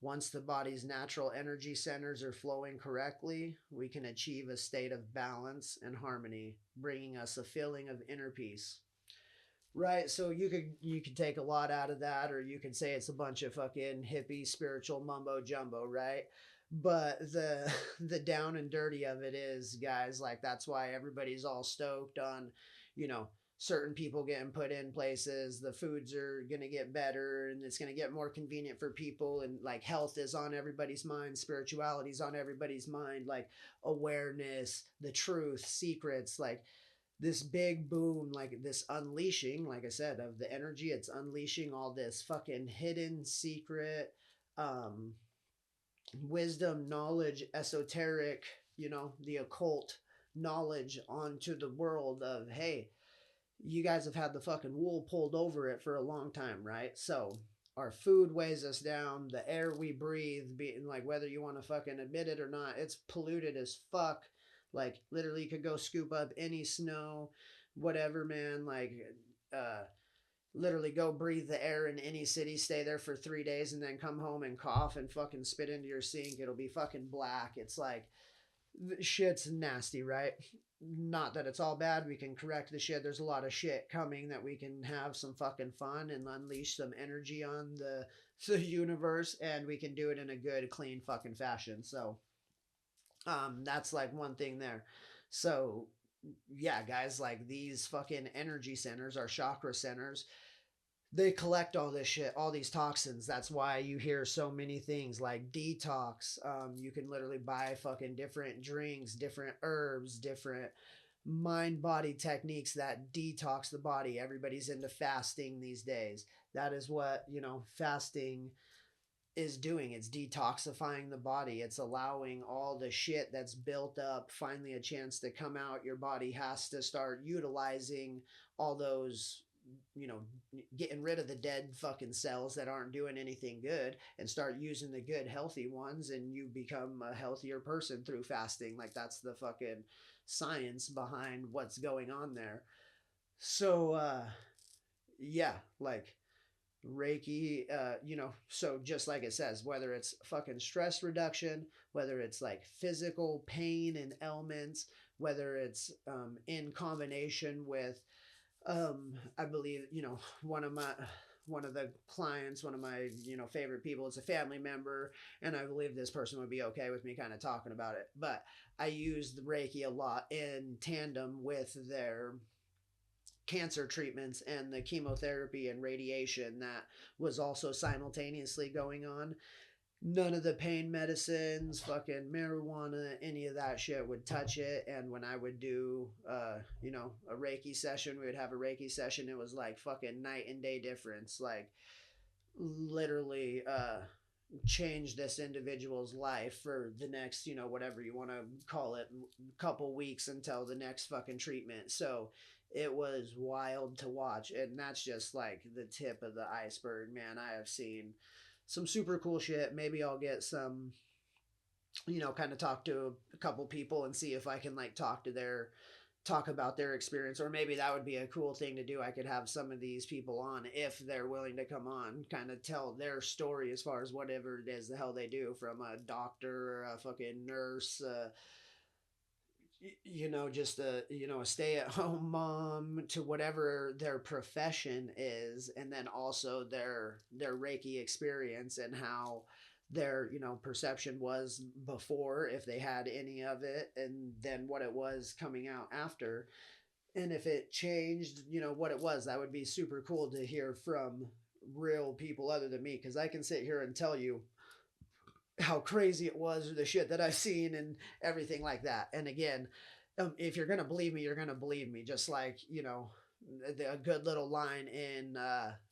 Once the body's natural energy centers are flowing correctly, we can achieve a state of balance and harmony, bringing us a feeling of inner peace. Right, so you could take a lot out of that, or you could say it's a bunch of fucking hippie spiritual mumbo jumbo, right? But the the down and dirty of it is, guys, like that's why everybody's all stoked on, you know, certain people getting put in places. The foods are gonna get better, and it's gonna get more convenient for people, and like health is on everybody's mind, spirituality's on everybody's mind, like awareness, the truth, secrets, like this big boom, like this unleashing, like I said, of the energy. It's unleashing all this fucking hidden secret, um, wisdom, knowledge, esoteric, the occult knowledge onto the world of, hey, you guys have had the fucking wool pulled over it for a long time, right? So our food weighs us down, the air we breathe, being like whether you want to fucking admit it or not, it's polluted as fuck. Like literally you could go scoop up any snow, whatever, man. Like uh literally go breathe the air in any city, stay there for 3 days, and then come home and cough and fucking spit into your sink. It'll be fucking black. It's like shit's nasty, right? Not that it's all bad. We can correct the shit. There's a lot of shit coming that we can have some fucking fun and unleash some energy on the universe, and we can do it in a good, clean fucking fashion. So, that's like one thing there. So, yeah, guys, like these fucking energy centers, our chakra centers, they collect all this shit, all these toxins. That's why you hear so many things like detox. You can literally buy fucking different drinks, different herbs, different mind body techniques that detox the body. Everybody's into fasting these days. That is what, fasting is doing. It's detoxifying the body. It's allowing all the shit that's built up finally a chance to come out. Your body has to start utilizing all those, you know, getting rid of the dead fucking cells that aren't doing anything good and start using the good, healthy ones. And you become a healthier person through fasting. Like, that's the fucking science behind what's going on there. So, yeah, like, Reiki, so just like it says, whether it's fucking stress reduction, whether it's like physical pain and ailments, whether it's in combination with, I believe, one of the clients, one of my, favorite people, is a family member, and I believe this person would be okay with me kind of talking about it. But I use the Reiki a lot in tandem with their cancer treatments and the chemotherapy and radiation that was also simultaneously going on. None of the pain medicines, fucking marijuana, any of that shit would touch it. And when I would do, a Reiki session, we would have a Reiki session. It was like fucking night and day difference. Like literally, change this individual's life for the next, whatever you want to call it, couple weeks until the next fucking treatment. So It was wild to watch. And that's just like the tip of the iceberg, man. I have seen some super cool shit. Maybe I'll get some, kind of talk to a couple people and see if I can like talk about their experience, or maybe that would be a cool thing to do. I could have some of these people on if they're willing to come on, kind of tell their story as far as whatever it is the hell they do, from a doctor or a fucking nurse, just a stay-at-home mom, to whatever their profession is, and then also their Reiki experience and how their perception was before, if they had any of it, and then what it was coming out after, and if it changed, what it was. That would be super cool to hear from real people other than me, because I can sit here and tell you how crazy it was, or the shit that I've seen and everything like that. And again, if you're gonna believe me, you're gonna believe me. Just like a good little line in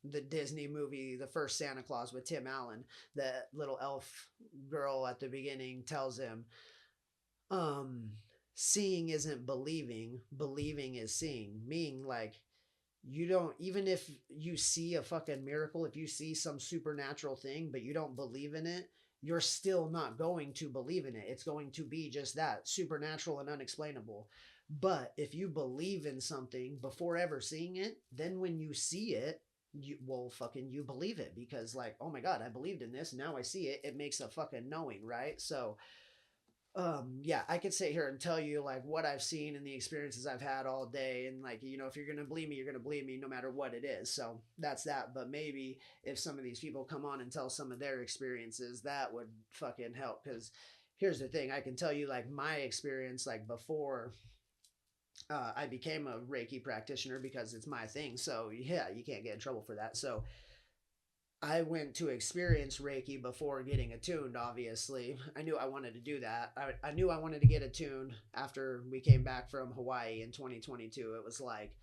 the Disney movie, The First Santa Claus with Tim Allen. The little elf girl at the beginning tells him, um, "Seeing isn't believing. Believing is seeing." Meaning, like, you don't, even if you see a fucking miracle, if you see some supernatural thing but you don't believe in it, you're still not going to believe in it. It's going to be just that, supernatural and unexplainable. But if you believe in something before ever seeing it, then when you see it, you believe it, because like, oh my god, I believed in this, now I see it. It makes a fucking knowing, right? So yeah, I could sit here and tell you like what I've seen and the experiences I've had all day, and like, if you're gonna believe me, you're gonna believe me no matter what it is. So that's that. But maybe if some of these people come on and tell some of their experiences, that would fucking help. Because here's the thing, I can tell you like my experience, like before I became a Reiki practitioner, because it's my thing. So yeah, you can't get in trouble for that. So I went to experience Reiki before getting attuned, obviously. I knew I wanted to do that. I knew I wanted to get attuned after we came back from Hawaii in 2022. It was like,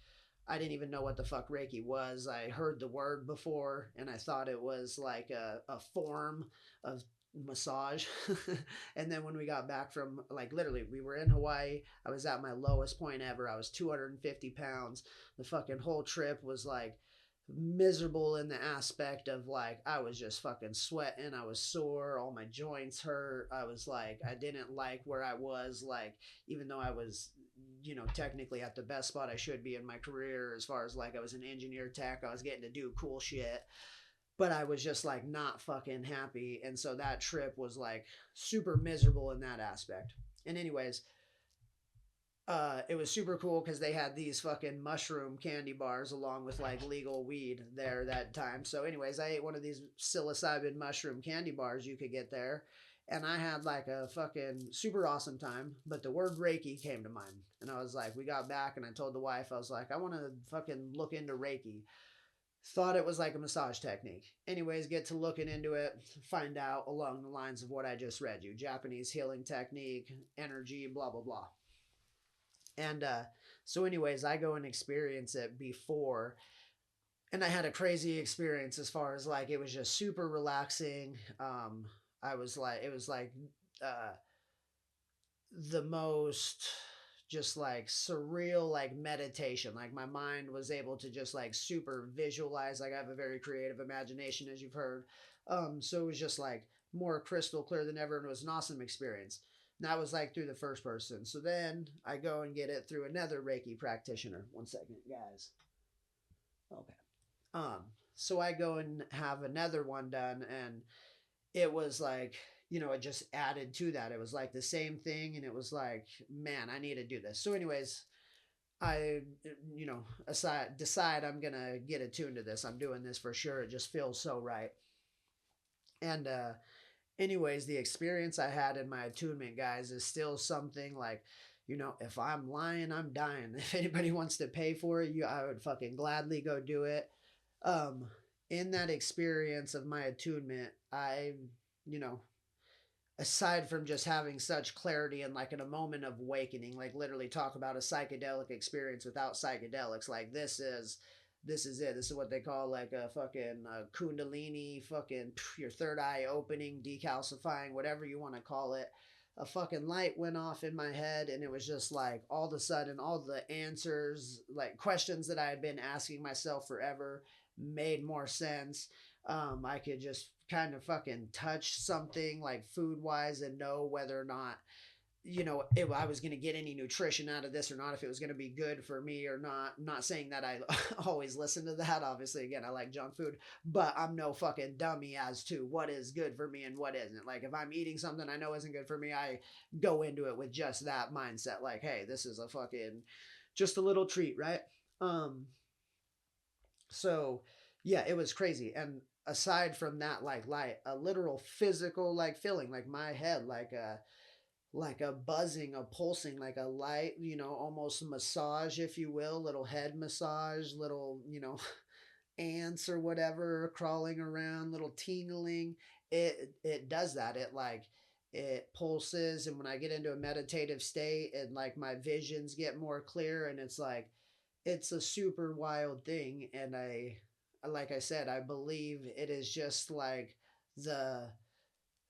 I didn't even know what the fuck Reiki was. I heard the word before and I thought it was like a form of massage. And then when we got back from, like, literally, we were in Hawaii. I was at my lowest point ever. I was 250 pounds. The fucking whole trip was like miserable in the aspect of like, I was just fucking sweating, I was sore, all my joints hurt. I was like, I didn't like where I was, like, even though I was technically at the best spot I should be in my career, as far as like I was an engineer tech, I was getting to do cool shit, but I was just like not fucking happy. And so that trip was like super miserable in that aspect. And anyways, it was super cool because they had these fucking mushroom candy bars along with like legal weed there that time. So, anyways, I ate one of these psilocybin mushroom candy bars you could get there, and I had like a fucking super awesome time. But the word Reiki came to mind, and I was like, we got back, and I told the wife, I was like, I want to fucking look into Reiki. Thought it was like a massage technique. Anyways, get to looking into it, find out along the lines of what I just read you: Japanese healing technique, energy, blah blah blah. And so, anyways, I go and experience it before, and I had a crazy experience as far as like, it was just super relaxing. I was like, it was like uh, the most just like surreal, like meditation. Like, my mind was able to just like super visualize. Like, I have a very creative imagination, as you've heard. So it was just like more crystal clear than ever, and it was an awesome experience. And that was like through the first person. So then I go and get it through another Reiki practitioner. One second, guys. Okay. So I go and have another one done, and it was like, it just added to that. It was like the same thing, and it was like, man, I need to do this. So, anyways, I, decide I'm gonna get attuned to this. I'm doing this for sure. It just feels so right. And anyways, the experience I had in my attunement, guys, is still something like, if I'm lying, I'm dying. If anybody wants to pay for it, I would fucking gladly go do it. Um, in that experience of my attunement, I, you know, aside from just having such clarity and like in a moment of awakening, like literally talk about a psychedelic experience without psychedelics, like this is it. This is what they call like a fucking kundalini, fucking your third eye opening, decalcifying, whatever you want to call it. a fucking light went off in my head, and it was just like all of a sudden all the answers, like questions that I had been asking myself forever, made more sense. I could just kind of fucking touch something like food wise and know whether or not, if I was going to get any nutrition out of this or not, if it was going to be good for me or not. I'm not saying that I always listen to that. Obviously, again, I like junk food, but I'm no fucking dummy as to what is good for me and what isn't. Like, if I'm eating something I know isn't good for me, I go into it with just that mindset. Like, hey, this is a fucking, just a little treat, right? Um, so yeah, it was crazy. And aside from that, like a literal physical, like feeling, like my head, like a buzzing, a pulsing, like a light, almost massage, if you will, little head massage, little, ants or whatever crawling around, little tingling. It does that. It pulses, and when I get into a meditative state, and like my visions get more clear, and it's like it's a super wild thing. And like I said, I believe it is just like the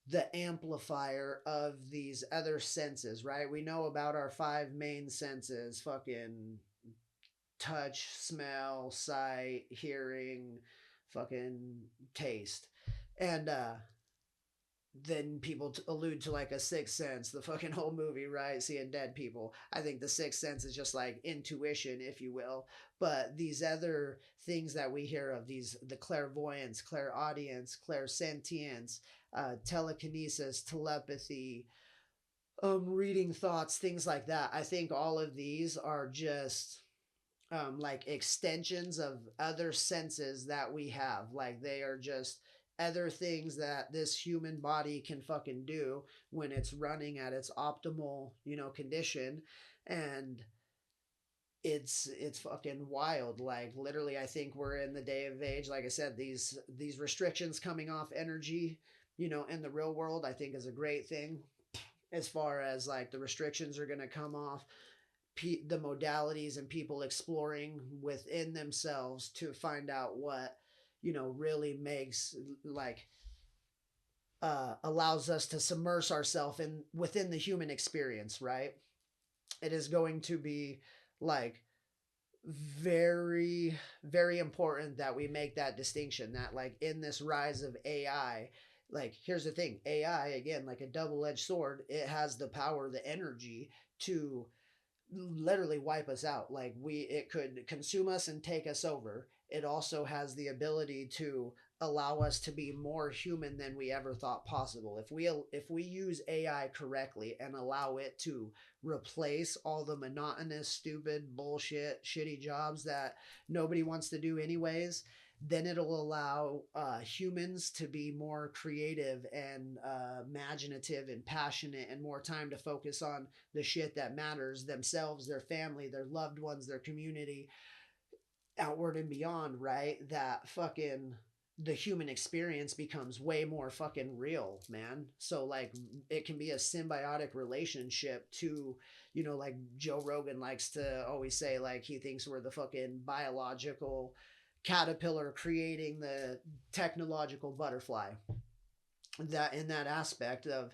the amplifier of these other senses, right? We know about our five main senses: fucking touch, smell, sight, hearing, fucking taste. And then people allude to like a sixth sense, the fucking whole movie, right? Seeing dead people. I think the sixth sense is just like intuition, if you will. But these other things that we hear of, these the clairvoyance, clairaudience, clairsentience, telekinesis, telepathy, reading thoughts, things like that. I think all of these are just like extensions of other senses that we have. Like they are just other things that this human body can fucking do when it's running at its optimal, condition. And it's fucking wild. Like literally, I think we're in the day of age. Like I said, these restrictions coming off energy, in the real world, I think is a great thing. As far as like the restrictions are going to come off, the modalities and people exploring within themselves to find out what really makes, like, allows us to submerge ourselves in within the human experience, right? It is going to be like very, very important that we make that distinction, that like in this rise of AI, like here's the thing: AI, again, like a double-edged sword, it has the power, the energy to literally wipe us out. Like it could consume us and take us over. It also has the ability to allow us to be more human than we ever thought possible. If we use AI correctly and allow it to replace all the monotonous, stupid, bullshit, shitty jobs that nobody wants to do anyways, then it'll allow humans to be more creative and imaginative and passionate, and more time to focus on the shit that matters: themselves, their family, their loved ones, their community, outward and beyond, right? That fucking the human experience becomes way more fucking real, man. So like it can be a symbiotic relationship to, like Joe Rogan likes to always say, like he thinks we're the fucking biological caterpillar creating the technological butterfly. That in that aspect of,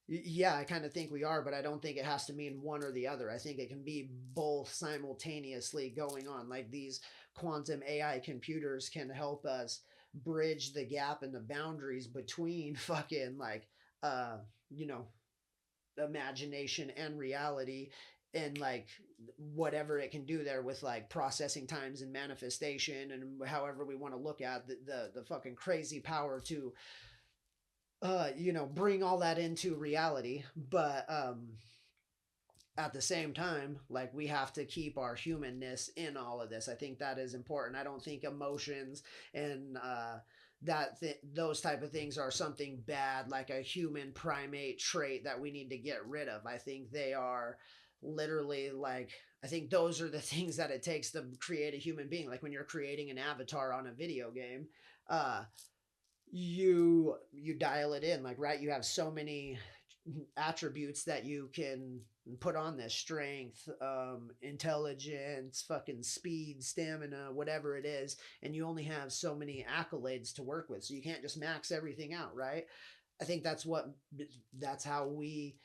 yeah, I kind of think we are, but I don't think it has to mean one or the other. I think it can be both simultaneously going on. Like these quantum AI computers can help us bridge the gap and the boundaries between fucking like, uh, you know, imagination and reality, and like whatever it can do there with like processing times and manifestation, and however we want to look at the fucking crazy power to bring all that into reality. But at the same time, like we have to keep our humanness in all of this. I think that is important. I don't think emotions and those type of things are something bad, like a human primate trait that we need to get rid of. I think they are literally like, I think those are the things that it takes to create a human being. Like when you're creating an avatar on a video game, uh you dial it in, like, right, you have so many attributes that you can put on this: strength, intelligence, fucking speed, stamina, whatever it is, and you only have so many accolades to work with, so you can't just max everything out, right? I think that's how we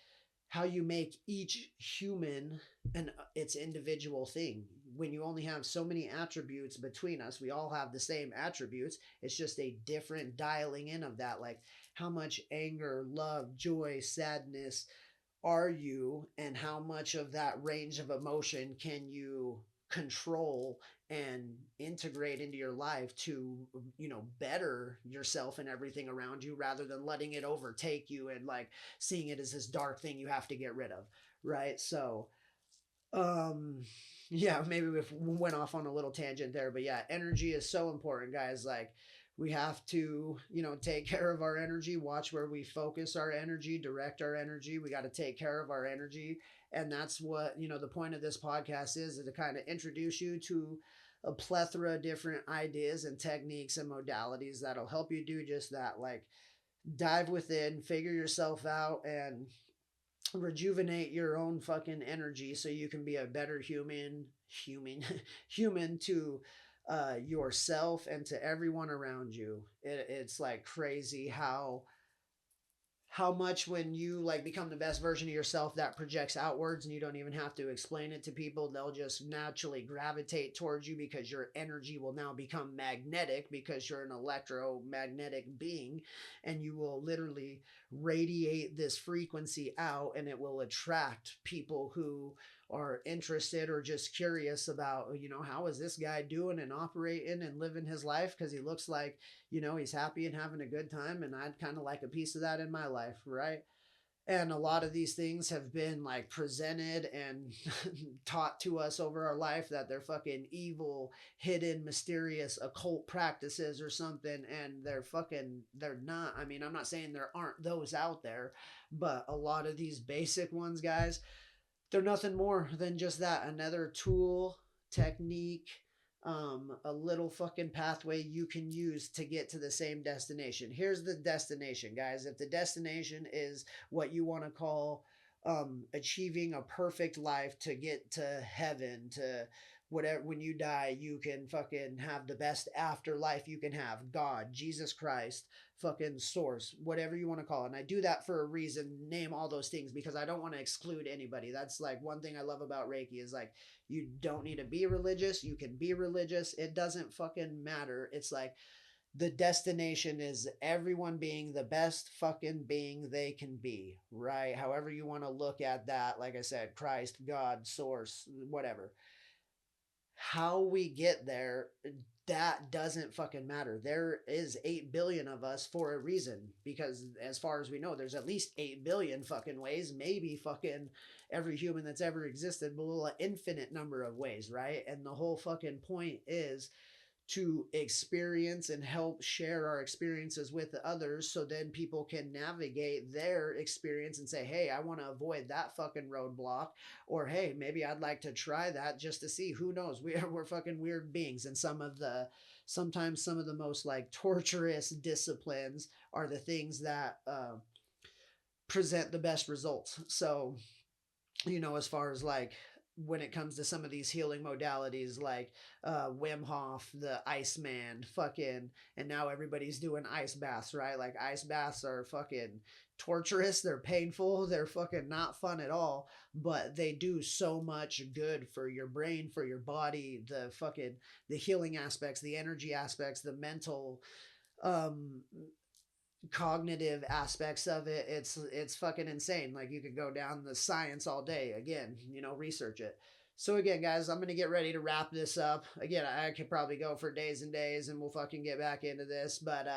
how you make each human an its individual thing. When you only have so many attributes between us, we all have the same attributes. It's just a different dialing in of that, like how much anger, love, joy, sadness are you, and how much of that range of emotion can you control and integrate into your life to, better yourself and everything around you, rather than letting it overtake you and like seeing it as this dark thing you have to get rid of, right? So um yeah, maybe we went off on a little tangent there, but yeah, energy is so important, guys. Like, we have to, take care of our energy, watch where we focus our energy, direct our energy. We got to take care of our energy. And that's what, the point of this podcast is to kind of introduce you to a plethora of different ideas and techniques and modalities that'll help you do just that. Like, dive within, figure yourself out, and rejuvenate your own fucking energy so you can be a better human human to yourself and to everyone around you. It's like crazy how much, when you like become the best version of yourself, that projects outwards, and you don't even have to explain it to people. They'll just naturally gravitate towards you because your energy will now become magnetic, because you're an electromagnetic being, and you will literally radiate this frequency out, and it will attract people who are interested or just curious about, how is this guy doing and operating and living his life, because he looks like, he's happy and having a good time, and I'd kind of like a piece of that in my life, right? And a lot of these things have been like presented and taught to us over our life that they're fucking evil, hidden, mysterious, occult practices or something, and they're not. I mean, I'm not saying there aren't those out there, but a lot of these basic ones, guys, they're nothing more than just that, another tool, technique, a little fucking pathway you can use to get to the same destination. Here's the destination, guys. If the destination is what you want to call achieving a perfect life, to get to heaven, to whatever, when you die, you can fucking have the best afterlife you can have. God, Jesus Christ, fucking source, whatever you want to call it. And I do that for a reason, name all those things, because I don't want to exclude anybody. That's like one thing I love about Reiki is like, you don't need to be religious. You can be religious. It doesn't fucking matter. It's like the destination is everyone being the best fucking being they can be, right? However you want to look at that. Like I said, Christ, God, source, whatever. How we get there, that doesn't fucking matter. There is 8 billion of us for a reason, because as far as we know, there's at least 8 billion fucking ways, maybe fucking every human that's ever existed, but an infinite number of ways, right? And the whole fucking point is to experience and help share our experiences with others, so then people can navigate their experience and say, hey, I want to avoid that fucking roadblock, or hey, maybe I'd like to try that just to see. Who knows? We're fucking weird beings, and sometimes some of the most like torturous disciplines are the things that present the best results. So, as far as like when it comes to some of these healing modalities, like Wim Hof, the Iceman, fucking, and now everybody's doing ice baths, right? Like, ice baths are fucking torturous, they're painful, they're fucking not fun at all, but they do so much good for your brain, for your body, the healing aspects, the energy aspects, the mental um cognitive aspects of it. It's fucking insane. Like, you could go down the science all day. Again, research it. So again, guys, I'm gonna get ready to wrap this up. Again, I could probably go for days and days, and we'll fucking get back into this. But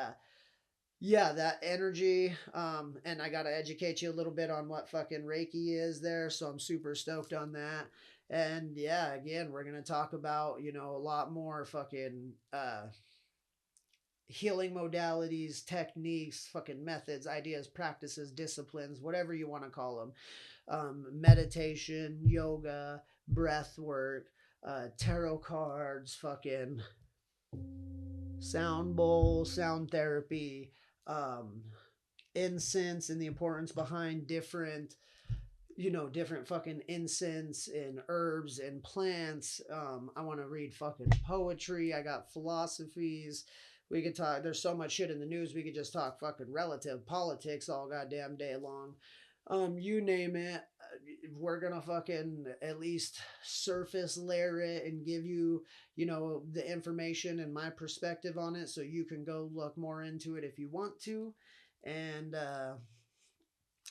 yeah, that energy. And I gotta educate you a little bit on what fucking Reiki is there. So I'm super stoked on that. And yeah, again, we're gonna talk about, a lot more fucking healing modalities, techniques, fucking methods, ideas, practices, disciplines, whatever you want to call them. Meditation, yoga, breath work, tarot cards, fucking sound bowl, sound therapy, um, incense, and the importance behind different fucking incense and herbs and plants. I want to read fucking poetry. I got philosophies. We could talk. There's so much shit in the news. We could just talk fucking relative politics all goddamn day long. You name it. We're gonna fucking at least surface layer it and give you, the information and my perspective on it, so you can go look more into it if you want to. And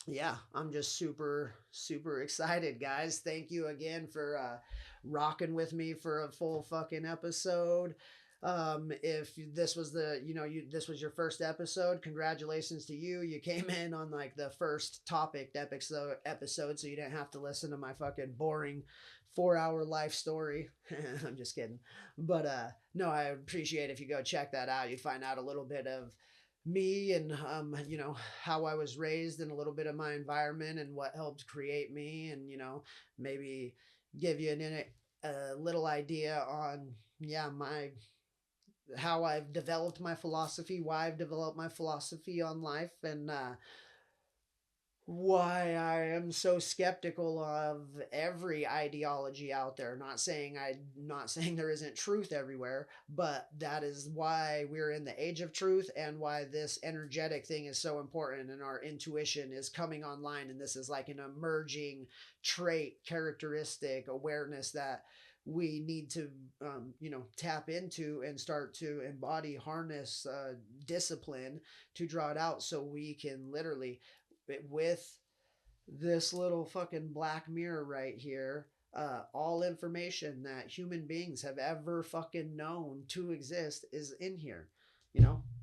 yeah, I'm just super, super excited, guys. Thank you again for rocking with me for a full fucking episode. If this was this was your first episode, congratulations to you. You came in on like the first topic episode, so you didn't have to listen to my fucking boring 4 hour life story. I'm just kidding. But no, I appreciate if you go check that out. You'd find out a little bit of me and how I was raised and a little bit of my environment and what helped create me, and maybe give you a little idea on my how I've developed my philosophy, why I've developed my philosophy on life, and why I am so skeptical of every ideology out there. Not saying there isn't truth everywhere, but that is why we're in the age of truth, and why this energetic thing is so important, and our intuition is coming online, and this is like an emerging trait, characteristic, awareness that we need to tap into and start to embody, harness, discipline to draw it out, so we can literally, with this little fucking black mirror right here, all information that human beings have ever fucking known to exist is in here.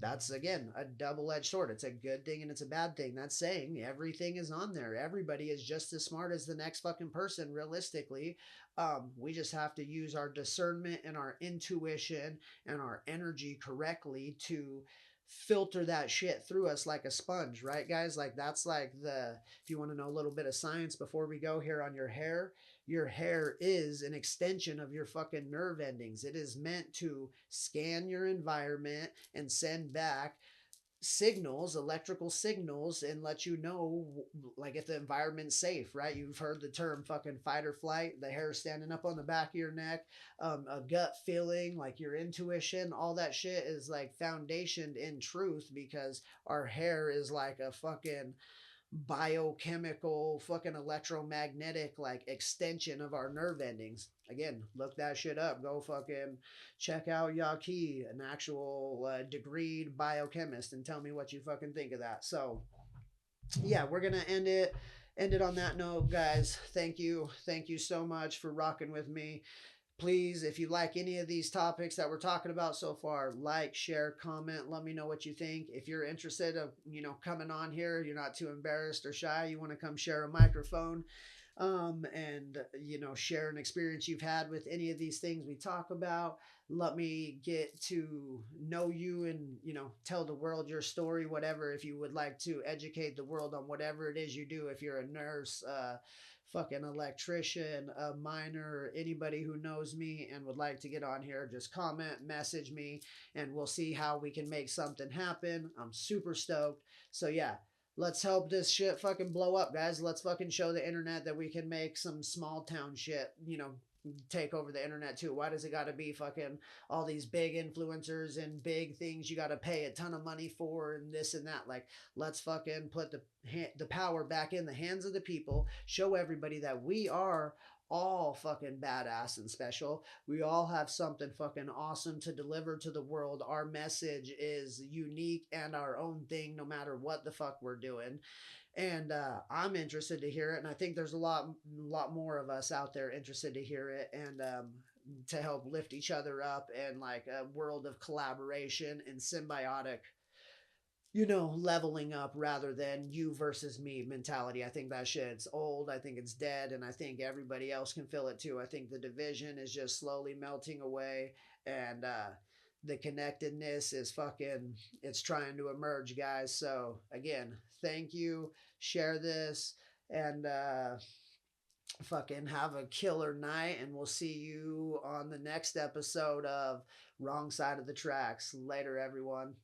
That's again a double-edged sword. It's a good thing and it's a bad thing. That's saying everything is on there. Everybody is just as smart as the next fucking person, realistically. We just have to use our discernment and our intuition and our energy correctly to filter that shit through us like a sponge, right, guys? Like, that's like if you want to know a little bit of science before we go here on your hair is an extension of your fucking nerve endings. It is meant to scan your environment and send back signals, electrical signals, and let you know, like, if the environment's safe, right? You've heard the term fucking fight or flight, the hair standing up on the back of your neck, a gut feeling, like your intuition, all that shit is like foundationed in truth, because our hair is like a fucking biochemical, fucking electromagnetic, like, extension of our nerve endings. Again, look that shit up. Go fucking check out Yaki, an actual degreed biochemist, and tell me what you fucking think of that. So yeah, we're gonna end it on that note, guys. Thank you so much for rocking with me. Please, if you like any of these topics that we're talking about so far, like, share, comment, let me know what you think. If you're interested of, coming on here, you're not too embarrassed or shy, you want to come share a microphone, and share an experience you've had with any of these things we talk about. Let me get to know you, and tell the world your story, whatever. If you would like to educate the world on whatever it is you do, if you're a nurse, fucking electrician, a miner, anybody who knows me and would like to get on here, just comment, message me, and we'll see how we can make something happen. I'm super stoked. So yeah, let's help this shit fucking blow up, guys. Let's fucking show the internet that we can make some small town shit, take over the internet too. Why does it got to be fucking all these big influencers and big things you got to pay a ton of money for, and this and that? Like, let's fucking put the power back in the hands of the people. Show everybody that we are all fucking badass and special. We all have something fucking awesome to deliver to the world. Our message is unique and our own thing, no matter what the fuck we're doing. And I'm interested to hear it, and I think there's a lot more of us out there interested to hear it, and to help lift each other up, and like a world of collaboration and symbiotic, leveling up, rather than you versus me mentality. I think that shit's old. I think it's dead, and I think everybody else can feel it too. I think the division is just slowly melting away, and the connectedness is fucking, it's trying to emerge, guys. So again, thank you. Share this, and fucking have a killer night, and we'll see you on the next episode of Wrong Side of the Tracks. Later, everyone.